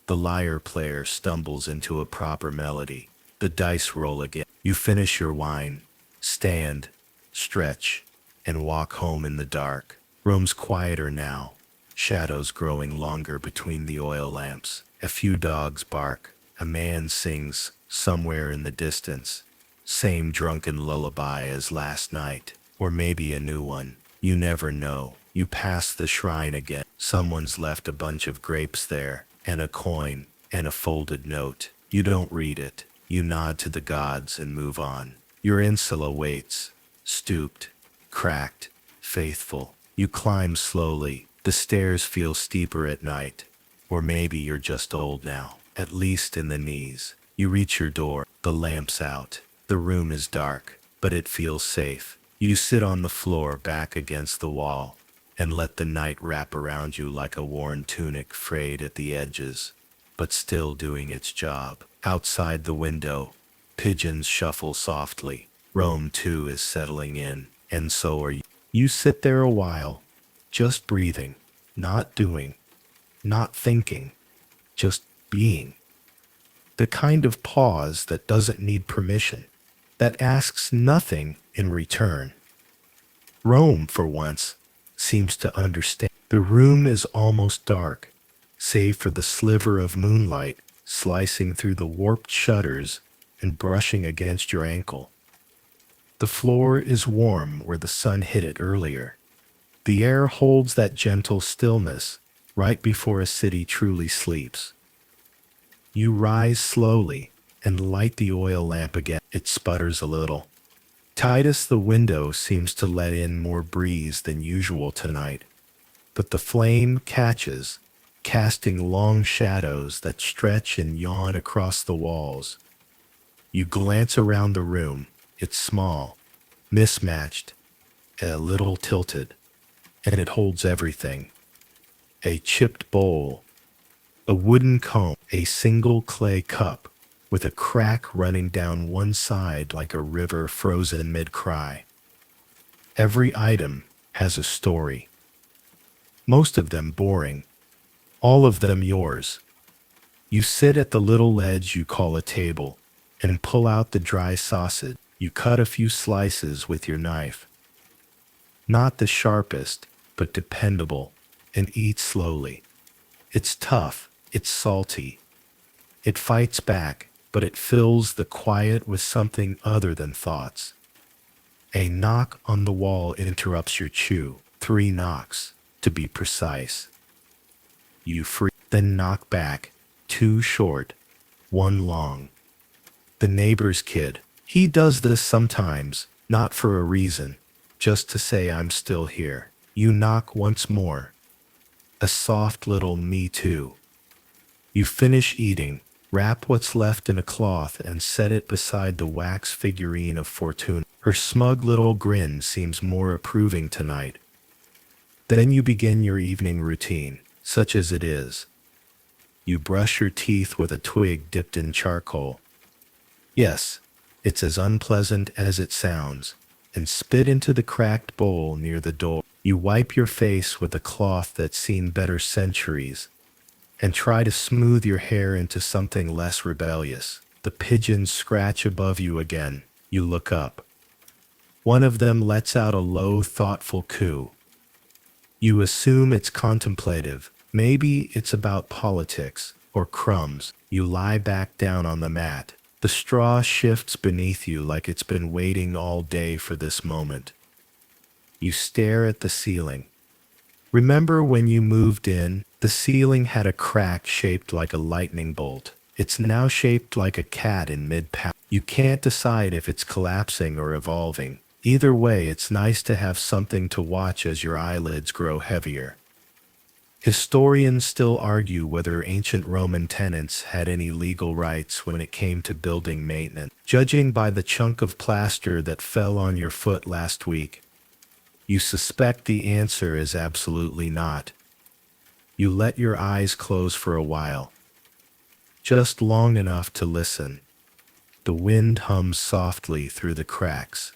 The lyre player stumbles into a proper melody. The dice roll again. You finish your wine, stand, stretch, and walk home in the dark. Rome's quieter now, shadows growing longer between the oil lamps. A few dogs bark. A man sings somewhere in the distance. Same drunken lullaby as last night, or maybe a new one. You never know. You pass the shrine again. Someone's left a bunch of grapes there, and a coin, and a folded note. You don't read it. You nod to the gods and move on. Your Insula waits, stooped, cracked, faithful. You climb slowly. The stairs feel steeper at night. Or maybe you're just old now, at least in the knees. You reach your door. The lamp's out. The room is dark, but it feels safe. You sit on the floor back against the wall and let the night wrap around you like a worn tunic, frayed at the edges, but still doing its job. Outside the window, pigeons shuffle softly. Rome too is settling in, and so are you. You sit there a while, just breathing, not doing, not thinking, just being. The kind of pause that doesn't need permission, that asks nothing in return. Rome, for once, seems to understand. The room is almost dark, save for the sliver of moonlight slicing through the warped shutters and brushing against your ankle. The floor is warm where the sun hit it earlier. The air holds that gentle stillness right before a city truly sleeps. You rise slowly and light the oil lamp again. It sputters a little. Titus the window seems to let in more breeze than usual tonight, but the flame catches, casting long shadows that stretch and yawn across the walls. You glance around the room. It's small, mismatched, a little tilted, and it holds everything. A chipped bowl, a wooden comb, a single clay cup, with a crack running down one side like a river frozen mid-cry. Every item has a story, most of them boring, all of them yours. You sit at the little ledge you call a table and pull out the dry sausage. You cut a few slices with your knife. Not the sharpest, but dependable, and eat slowly. It's tough, it's salty. It fights back, but it fills the quiet with something other than thoughts. A knock on the wall interrupts your chew. 3 knocks, to be precise. You freeze, then knock back. 2 short, 1 long. The neighbor's kid. He does this sometimes, not for a reason, just to say I'm still here. You knock once more. A soft little me too. You finish eating, wrap what's left in a cloth and set it beside the wax figurine of Fortuna. Her smug little grin seems more approving tonight. Then you begin your evening routine, such as it is. You brush your teeth with a twig dipped in charcoal. Yes, it's as unpleasant as it sounds, and spit into the cracked bowl near the door. You wipe your face with a cloth that's seen better centuries, and try to smooth your hair into something less rebellious. The pigeons scratch above you again. You look up. One of them lets out a low, thoughtful coo. You assume it's contemplative. Maybe it's about politics or crumbs. You lie back down on the mat. The straw shifts beneath you like it's been waiting all day for this moment. You stare at the ceiling. Remember when you moved in, the ceiling had a crack shaped like a lightning bolt. It's now shaped like a cat in mid-pound. You can't decide if it's collapsing or evolving. Either way, it's nice to have something to watch as your eyelids grow heavier. Historians still argue whether ancient Roman tenants had any legal rights when it came to building maintenance. Judging by the chunk of plaster that fell on your foot last week, you suspect the answer is absolutely not. You let your eyes close for a while, just long enough to listen. The wind hums softly through the cracks.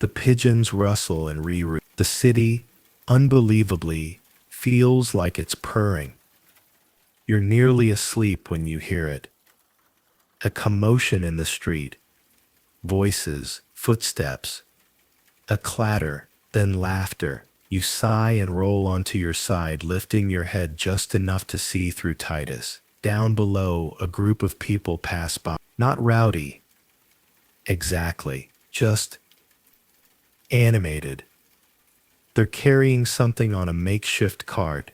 The pigeons rustle and reroute. The city, unbelievably, feels like it's purring. You're nearly asleep when you hear it. A commotion in the street. Voices, footsteps. A clatter, then laughter. You sigh and roll onto your side, lifting your head just enough to see through Titus. Down below, a group of people pass by. Not rowdy. Exactly. Just animated. They're carrying something on a makeshift cart.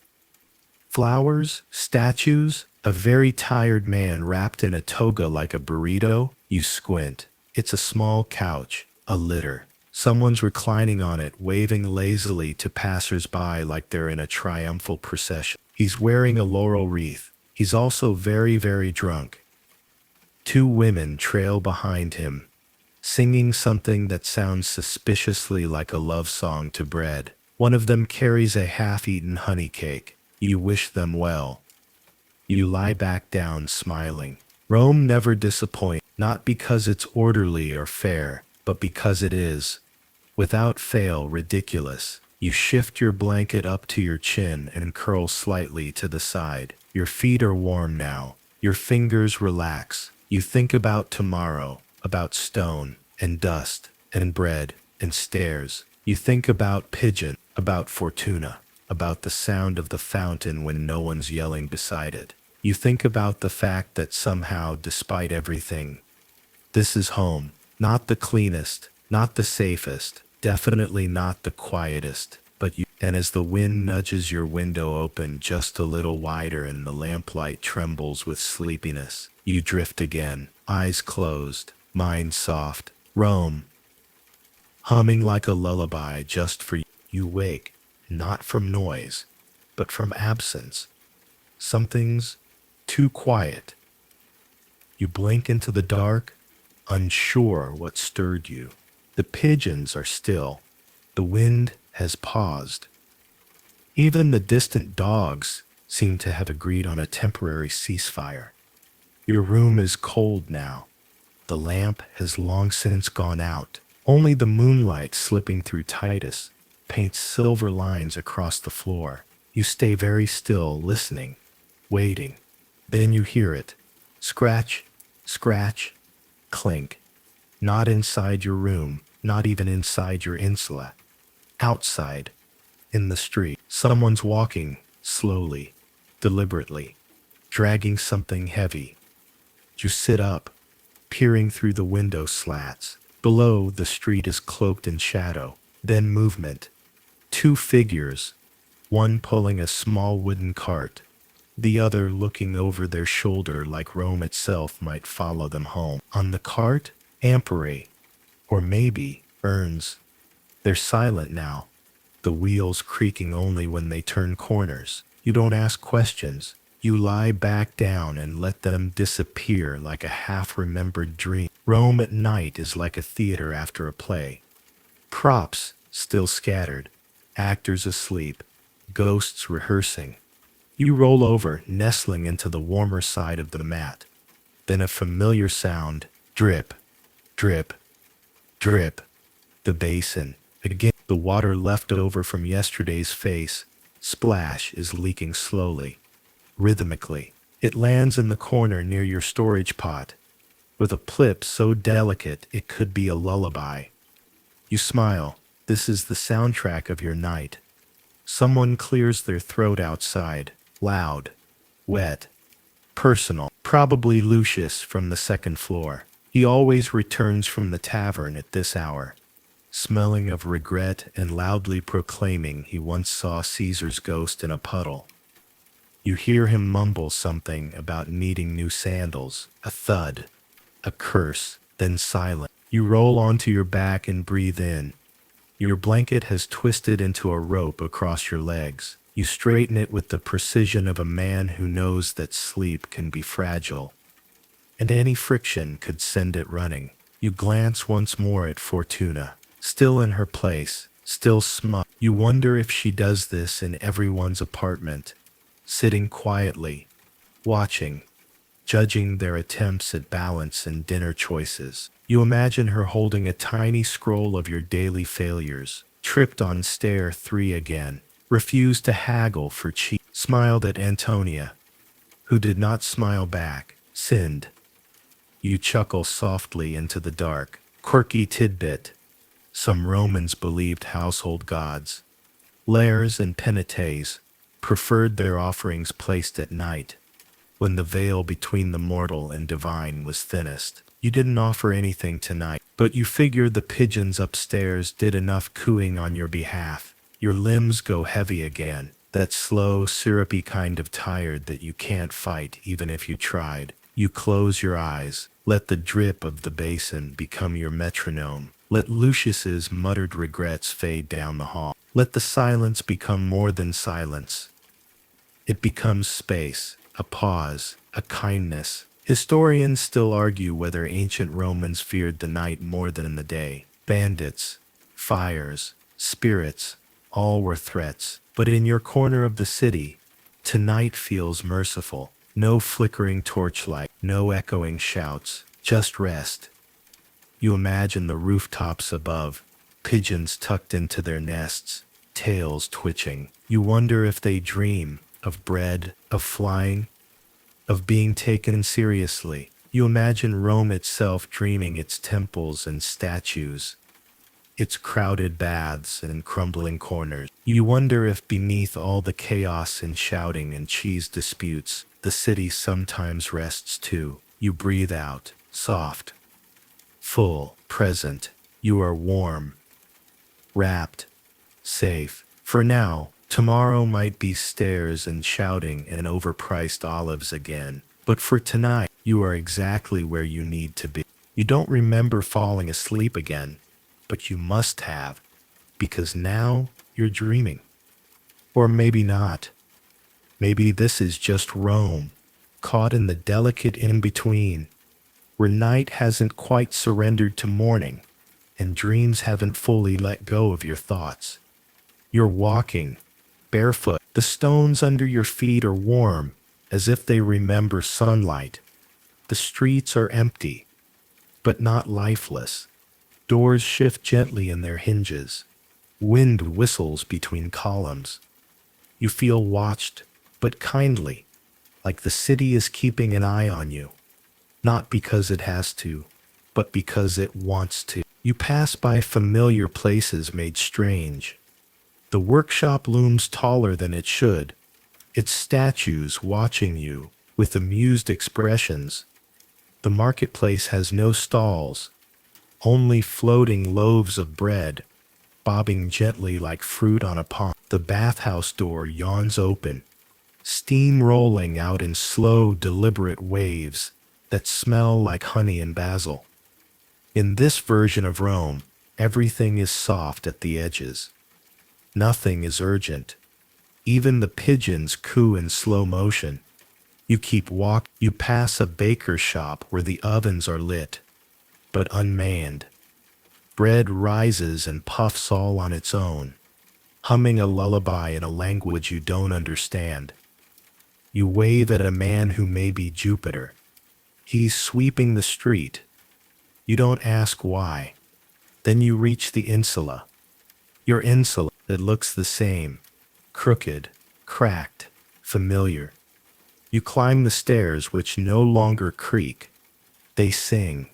Flowers, statues, a very tired man wrapped in a toga like a burrito. You squint. It's a small couch, a litter. Someone's reclining on it, waving lazily to passers-by like they're in a triumphal procession. He's wearing a laurel wreath. He's also very, very drunk. 2 women trail behind him, singing something that sounds suspiciously like a love song to bread. One of them carries a half-eaten honey cake. You wish them well. You lie back down smiling. Rome never disappoints, not because it's orderly or fair, but because it is, without fail, ridiculous. You shift your blanket up to your chin and curl slightly to the side. Your feet are warm now. Your fingers relax. You think about tomorrow, about stone and dust and bread and stairs. You think about Pigeon, about Fortuna, about the sound of the fountain when no one's yelling beside it. You think about the fact that somehow, despite everything, this is home. Not the cleanest, not the safest, definitely not the quietest, but you. And as the wind nudges your window open just a little wider and the lamplight trembles with sleepiness, you drift again, eyes closed, mind soft. Rome, humming like a lullaby just for you. You wake, not from noise, but from absence. Something's too quiet. You blink into the dark, unsure what stirred you. The pigeons are still. The wind has paused. Even the distant dogs seem to have agreed on a temporary ceasefire. Your room is cold now. The lamp has long since gone out. Only the moonlight slipping through Titus paints silver lines across the floor. You stay very still, listening, waiting. Then you hear it. Scratch, scratch, clink. Not inside your room, not even inside your insula. Outside, in the street, someone's walking, slowly, deliberately, dragging something heavy. You sit up, peering through the window slats. Below, the street is cloaked in shadow. Then movement. Two figures, one pulling a small wooden cart, the other looking over their shoulder like Rome itself might follow them home. On the cart, amphorae, or maybe urns. They're silent now, the wheels creaking only when they turn corners. You don't ask questions. You lie back down and let them disappear like a half-remembered dream. Rome at night is like a theater after a play. Props still scattered, actors asleep, ghosts rehearsing. You roll over, nestling into the warmer side of the mat. Then a familiar sound, drip, drip, drip. The basin. Again, the water left over from yesterday's face, splash, is leaking slowly, rhythmically. It lands in the corner near your storage pot, with a plip so delicate it could be a lullaby. You smile. This is the soundtrack of your night. Someone clears their throat outside, loud, wet, personal. Probably Lucius from the second floor. He always returns from the tavern at this hour, smelling of regret and loudly proclaiming he once saw Caesar's ghost in a puddle. You hear him mumble something about needing new sandals, a thud, a curse, then silence. You roll onto your back and breathe in. Your blanket has twisted into a rope across your legs. You straighten it with the precision of a man who knows that sleep can be fragile, and any friction could send it running. You glance once more at Fortuna, still in her place, still smug. You wonder if she does this in everyone's apartment, sitting quietly, watching, judging their attempts at balance and dinner choices. You imagine her holding a tiny scroll of your daily failures, tripped on stair 3 again, refused to haggle for cheap, smiled at Antonia, who did not smile back, sinned. You chuckle softly into the dark. Quirky tidbit. Some Romans believed household gods, Lares and Penates, preferred their offerings placed at night, when the veil between the mortal and divine was thinnest. You didn't offer anything tonight, but you figured the pigeons upstairs did enough cooing on your behalf. Your limbs go heavy again, that slow, syrupy kind of tired that you can't fight even if you tried. You close your eyes, let the drip of the basin become your metronome. Let Lucius's muttered regrets fade down the hall. Let the silence become more than silence. It becomes space, a pause, a kindness. Historians still argue whether ancient Romans feared the night more than the day. Bandits, fires, spirits, all were threats. But in your corner of the city, tonight feels merciful. No flickering torchlight, no echoing shouts, just rest. You imagine the rooftops above, pigeons tucked into their nests, tails twitching. You wonder if they dream of bread, of flying, of being taken seriously. You imagine Rome itself dreaming its temples and statues, its crowded baths and crumbling corners. You wonder if beneath all the chaos and shouting and cheese disputes, the city sometimes rests too. You breathe out, soft, full, present. You are warm, wrapped, safe. For now, tomorrow might be stairs and shouting and overpriced olives again. But for tonight, you are exactly where you need to be. You don't remember falling asleep again, but you must have, because now you're dreaming. Or maybe not. Maybe this is just Rome, caught in the delicate in-between, where night hasn't quite surrendered to morning, and dreams haven't fully let go of your thoughts. You're walking, barefoot. The stones under your feet are warm, as if they remember sunlight. The streets are empty, but not lifeless. Doors shift gently in their hinges. Wind whistles between columns. You feel watched, but kindly, like the city is keeping an eye on you. Not because it has to, but because it wants to. You pass by familiar places made strange. The workshop looms taller than it should, its statues watching you with amused expressions. The marketplace has no stalls, only floating loaves of bread, bobbing gently like fruit on a pond. The bathhouse door yawns open, steam rolling out in slow, deliberate waves that smell like honey and basil. In this version of Rome, everything is soft at the edges. Nothing is urgent. Even the pigeons coo in slow motion. You keep walking. You pass a baker's shop where the ovens are lit, but unmanned. Bread rises and puffs all on its own, humming a lullaby in a language you don't understand. You wave at a man who may be Jupiter. He's sweeping the street. You don't ask why. Then you reach the Insula. Your Insula, it looks the same. Crooked, cracked, familiar. You climb the stairs which no longer creak. They sing.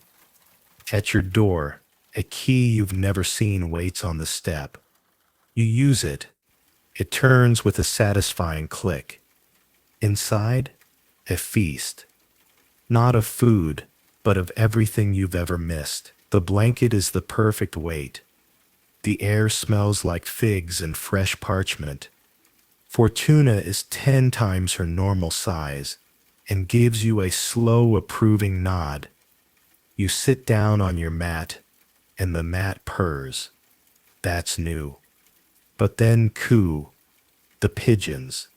At your door, a key you've never seen waits on the step. You use it. It turns with a satisfying click. Inside, a feast. Not of food, but of everything you've ever missed. The blanket is the perfect weight. The air smells like figs and fresh parchment. Fortuna is 10 times her normal size and gives you a slow approving nod. You sit down on your mat, and the mat purrs. That's new. But then coo, the pigeons.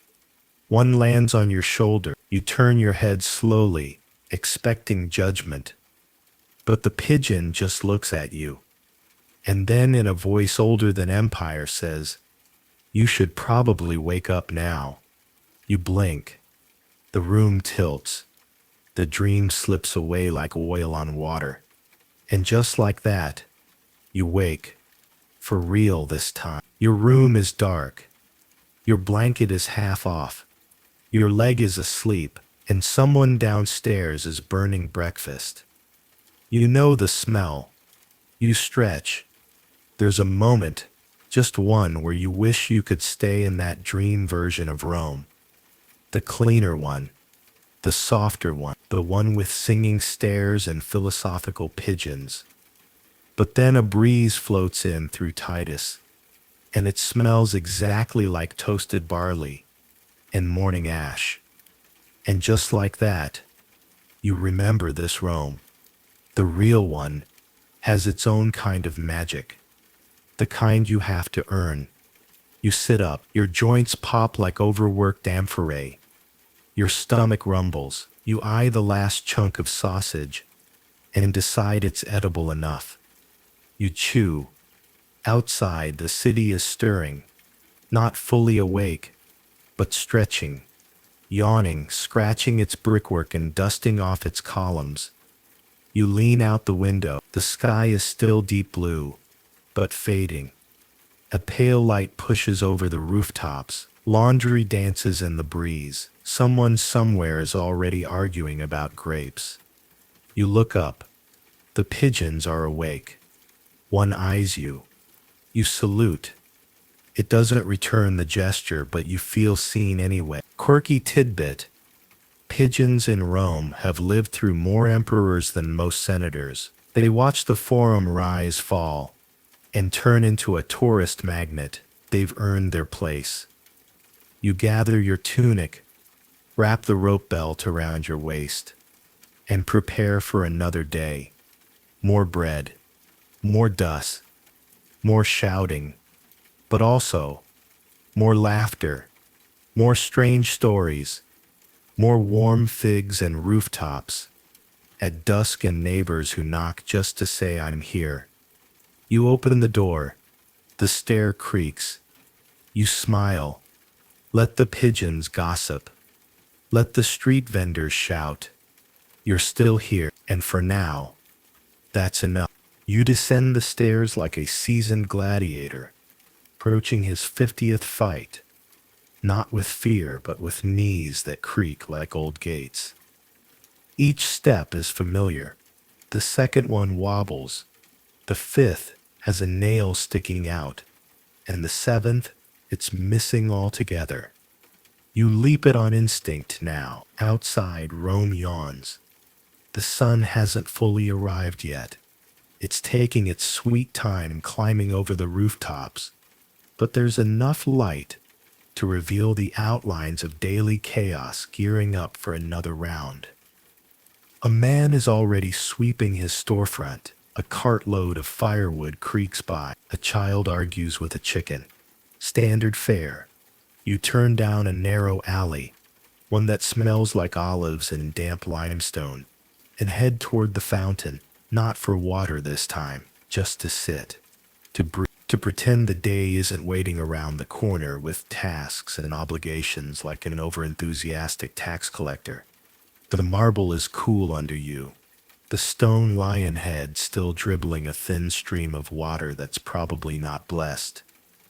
One lands on your shoulder. You turn your head slowly, expecting judgment. But the pigeon just looks at you. And then in a voice older than empire says, "You should probably wake up now." You blink. The room tilts. The dream slips away like oil on water. And just like that, you wake. For real this time. Your room is dark. Your blanket is half off. Your leg is asleep, and someone downstairs is burning breakfast. You know the smell. You stretch. There's a moment, just one, where you wish you could stay in that dream version of Rome. The cleaner one. The softer one. The one with singing stairs and philosophical pigeons. But then a breeze floats in through Titus, and it smells exactly like toasted barley and morning ash. And just like that, you remember this Rome. The real one has its own kind of magic. The kind you have to earn. You sit up, your joints pop like overworked amphorae. Your stomach rumbles. You eye the last chunk of sausage and decide it's edible enough. You chew. Outside, the city is stirring, not fully awake, but stretching, yawning, scratching its brickwork and dusting off its columns. You lean out the window. The sky is still deep blue, but fading. A pale light pushes over the rooftops. Laundry dances in the breeze. Someone somewhere is already arguing about grapes. You look up. The pigeons are awake. One eyes you. You salute. It doesn't return the gesture, but you feel seen anyway. Quirky tidbit. Pigeons in Rome have lived through more emperors than most senators. They watch the forum rise, fall, and turn into a tourist magnet. They've earned their place. You gather your tunic, wrap the rope belt around your waist, and prepare for another day. More bread, more dust, more shouting, but also more laughter, more strange stories, more warm figs and rooftops, at dusk and neighbors who knock just to say I'm here. You open the door, the stair creaks, you smile, let the pigeons gossip, let the street vendors shout. You're still here, and for now, that's enough. You descend the stairs like a seasoned gladiator, approaching his 50th fight, not with fear, but with knees that creak like old gates. Each step is familiar. The second one wobbles. The fifth has a nail sticking out. And the seventh, it's missing altogether. You leap it on instinct now. Outside, Rome yawns. The sun hasn't fully arrived yet. It's taking its sweet time climbing over the rooftops. But there's enough light to reveal the outlines of daily chaos gearing up for another round. A man is already sweeping his storefront. A cartload of firewood creaks by. A child argues with a chicken. Standard fare. You turn down a narrow alley, one that smells like olives and damp limestone, and head toward the fountain, not for water this time, just to sit, to breathe, to pretend the day isn't waiting around the corner with tasks and obligations like an overenthusiastic tax collector. The marble is cool under you, the stone lion head still dribbling a thin stream of water that's probably not blessed,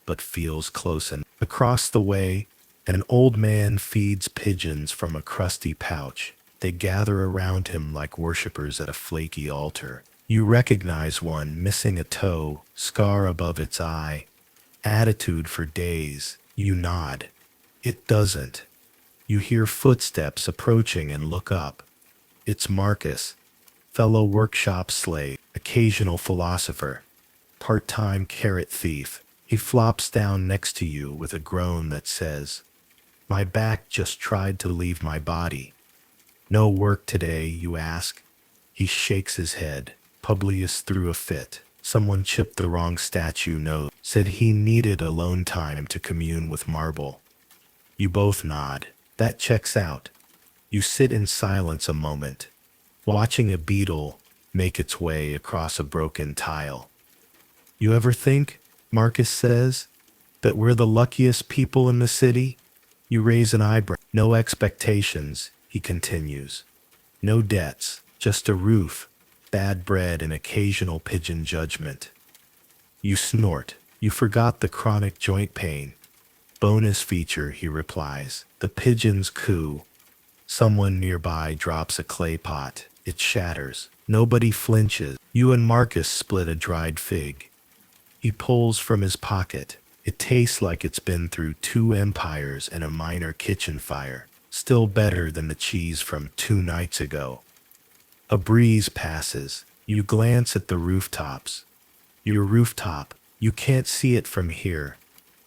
but feels close enough. Across the way, an old man feeds pigeons from a crusty pouch. They gather around him like worshippers at a flaky altar. You recognize one missing a toe, scar above its eye, attitude for days. You nod. It doesn't. You hear footsteps approaching and look up. It's Marcus, fellow workshop slave, occasional philosopher, part-time carrot thief. He flops down next to you with a groan that says, "My back just tried to leave my body." "No work today, you ask?" He shakes his head. Publius threw a fit. Someone chipped the wrong statue nose. Said he needed alone time to commune with marble. You both nod. That checks out. You sit in silence a moment, watching a beetle make its way across a broken tile. "You ever think," Marcus says, "that we're the luckiest people in the city?" You raise an eyebrow. "No expectations," he continues. "No debts, just a roof, bad bread, and occasional pigeon judgment." You snort. "You forgot the chronic joint pain." "Bonus feature," he replies. The pigeons coo. Someone nearby drops a clay pot. It shatters. Nobody flinches. You and Marcus split a dried fig. He pulls from his pocket. It tastes like it's been through 2 empires and a minor kitchen fire. Still better than the cheese from 2 nights ago. A breeze passes. You glance at the rooftops. Your rooftop. You can't see it from here,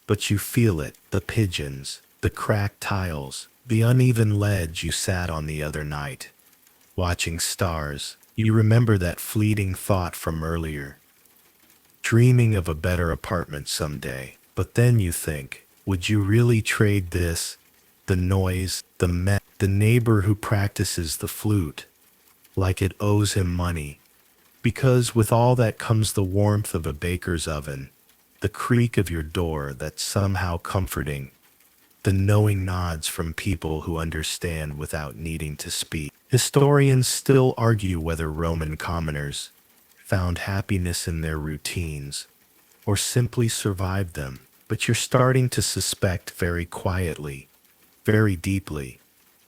but you feel it. The pigeons, the cracked tiles, the uneven ledge you sat on the other night, watching stars. You remember that fleeting thought from earlier, dreaming of a better apartment someday. But then you think, would you really trade this? The noise, the neighbor who practices the flute, like it owes him money. Because with all that comes the warmth of a baker's oven, the creak of your door that's somehow comforting, the knowing nods from people who understand without needing to speak. Historians still argue whether Roman commoners found happiness in their routines or simply survived them, but you're starting to suspect very quietly, very deeply,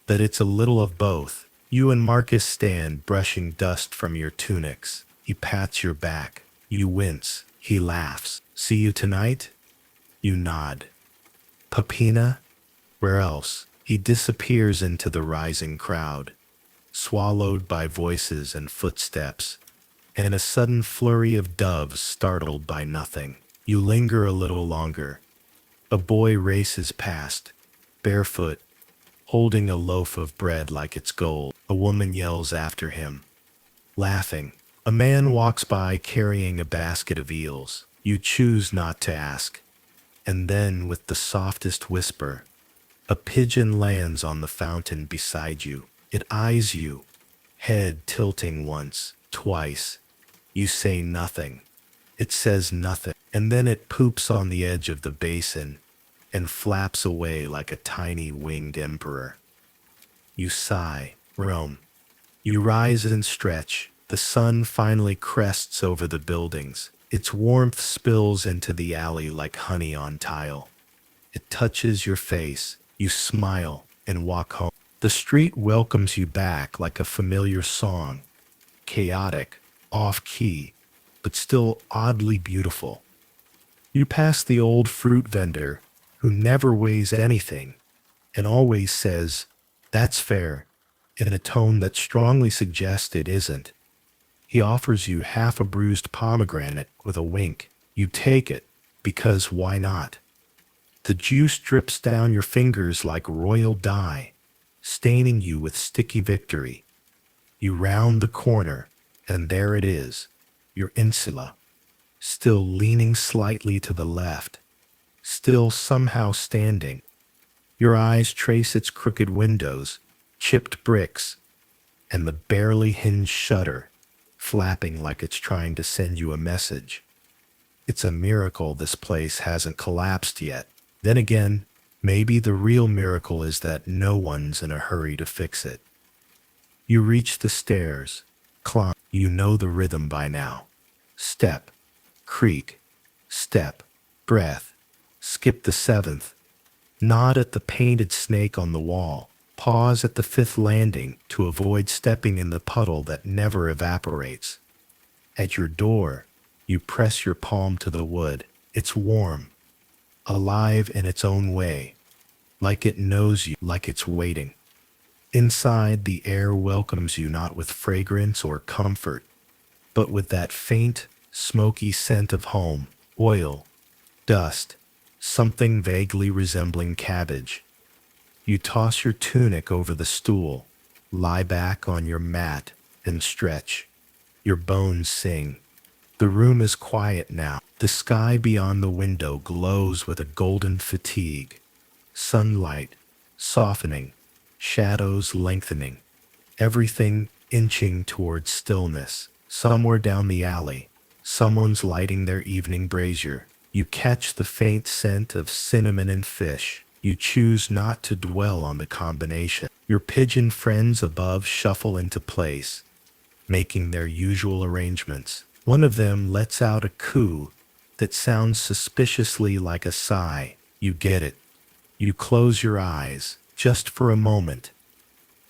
that it's a little of both. You and Marcus stand brushing dust from your tunics. He pats your back. You wince. He laughs. "See you tonight?" You nod. "Papina? Where else?" He disappears into the rising crowd, swallowed by voices and footsteps, and a sudden flurry of doves startled by nothing. You linger a little longer. A boy races past, barefoot, holding a loaf of bread like it's gold. A woman yells after him, laughing. A man walks by carrying a basket of eels. You choose not to ask. And then, with the softest whisper, a pigeon lands on the fountain beside you. It eyes you, head tilting once, twice. You say nothing. It says nothing. And then it poops on the edge of the basin and flaps away like a tiny winged emperor. You sigh. Rome. You rise and stretch. The sun finally crests over the buildings. Its warmth spills into the alley like honey on tile. It touches your face. You smile and walk home. The street welcomes you back like a familiar song. Chaotic, off-key, but still oddly beautiful. You pass the old fruit vendor who never weighs anything and always says, "That's fair," in a tone that strongly suggests it isn't. He offers you half a bruised pomegranate with a wink. You take it, because why not? The juice drips down your fingers like royal dye, staining you with sticky victory. You round the corner, and there it is, your Insula, still leaning slightly to the left, still somehow standing. Your eyes trace its crooked windows, chipped bricks, and the barely hinged shutter, flapping like it's trying to send you a message. It's a miracle this place hasn't collapsed yet. Then again, maybe the real miracle is that no one's in a hurry to fix it. You reach the stairs, climb. You know the rhythm by now. Step, creak, step, breath. Skip the seventh. Nod at the painted snake on the wall. Pause at the fifth landing to avoid stepping in the puddle that never evaporates. At your door, you press your palm to the wood. It's warm, alive in its own way, like it knows you, like it's waiting. Inside, the air welcomes you not with fragrance or comfort, but with that faint, smoky scent of home, oil, dust, something vaguely resembling cabbage. You toss your tunic over the stool, lie back on your mat, and stretch. Your bones sing. The room is quiet now. The sky beyond the window glows with a golden fatigue. Sunlight softening, shadows lengthening, everything inching towards stillness. Somewhere down the alley, someone's lighting their evening brazier. You catch the faint scent of cinnamon and fish. You choose not to dwell on the combination. Your pigeon friends above shuffle into place, making their usual arrangements. One of them lets out a coo that sounds suspiciously like a sigh. You get it. You close your eyes, just for a moment.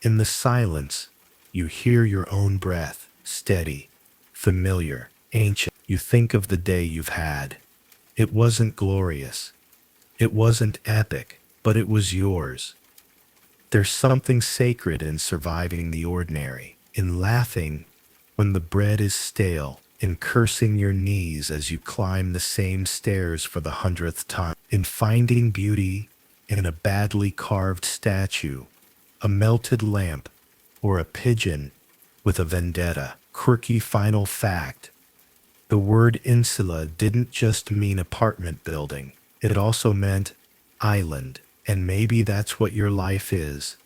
In the silence, you hear your own breath, steady, familiar, ancient. You think of the day you've had. It wasn't glorious. It wasn't epic, but it was yours. There's something sacred in surviving the ordinary, in laughing when the bread is stale, in cursing your knees as you climb the same stairs for the 100th time, in finding beauty in a badly carved statue, a melted lamp, or a pigeon with a vendetta. Quirky final fact: the word insula didn't just mean apartment building, it also meant island. And maybe that's what your life is.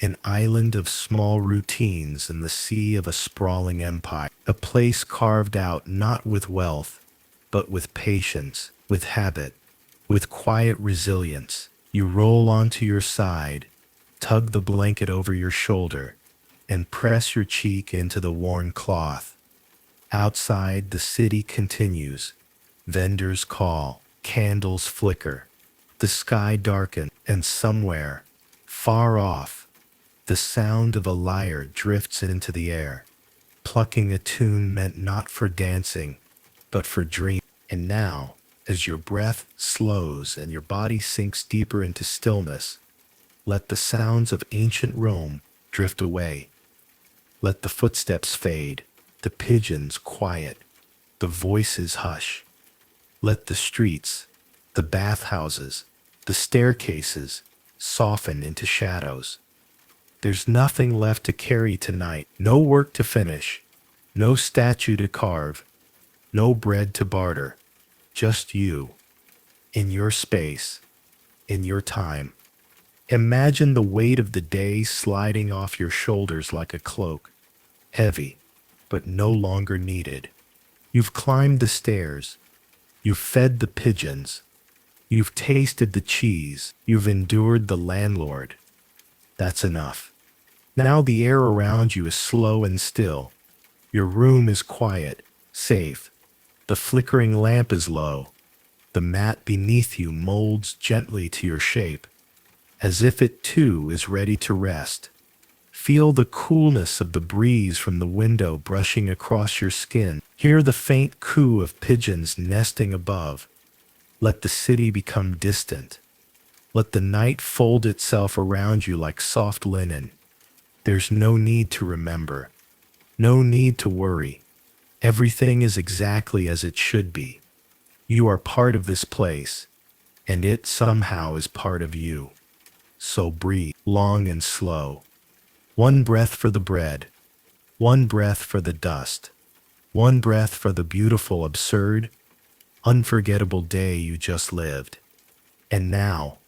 An island of small routines in the sea of a sprawling empire. A place carved out not with wealth, but with patience, with habit, with quiet resilience. You roll onto your side, tug the blanket over your shoulder, and press your cheek into the worn cloth. Outside, the city continues. Vendors call, candles flicker. The sky darkens, and somewhere, far off, the sound of a lyre drifts into the air, plucking a tune meant not for dancing, but for dreaming. And now, as your breath slows and your body sinks deeper into stillness, let the sounds of ancient Rome drift away. Let the footsteps fade, the pigeons quiet, the voices hush. Let the streets, the bathhouses, the staircases soften into shadows. There's nothing left to carry tonight, no work to finish, no statue to carve, no bread to barter, just you, in your space, in your time. Imagine the weight of the day sliding off your shoulders like a cloak, heavy, but no longer needed. You've climbed the stairs, you've fed the pigeons, you've tasted the cheese, you've endured the landlord. That's enough. Now the air around you is slow and still. Your room is quiet, safe. The flickering lamp is low. The mat beneath you molds gently to your shape, as if it too is ready to rest. Feel the coolness of the breeze from the window brushing across your skin. Hear the faint coo of pigeons nesting above. Let the city become distant. Let the night fold itself around you like soft linen. There's no need to remember, no need to worry. Everything is exactly as it should be. You are part of this place, and it somehow is part of you. So breathe, long and slow. One breath for the bread, one breath for the dust, one breath for the beautiful, absurd, unforgettable day you just lived. And now,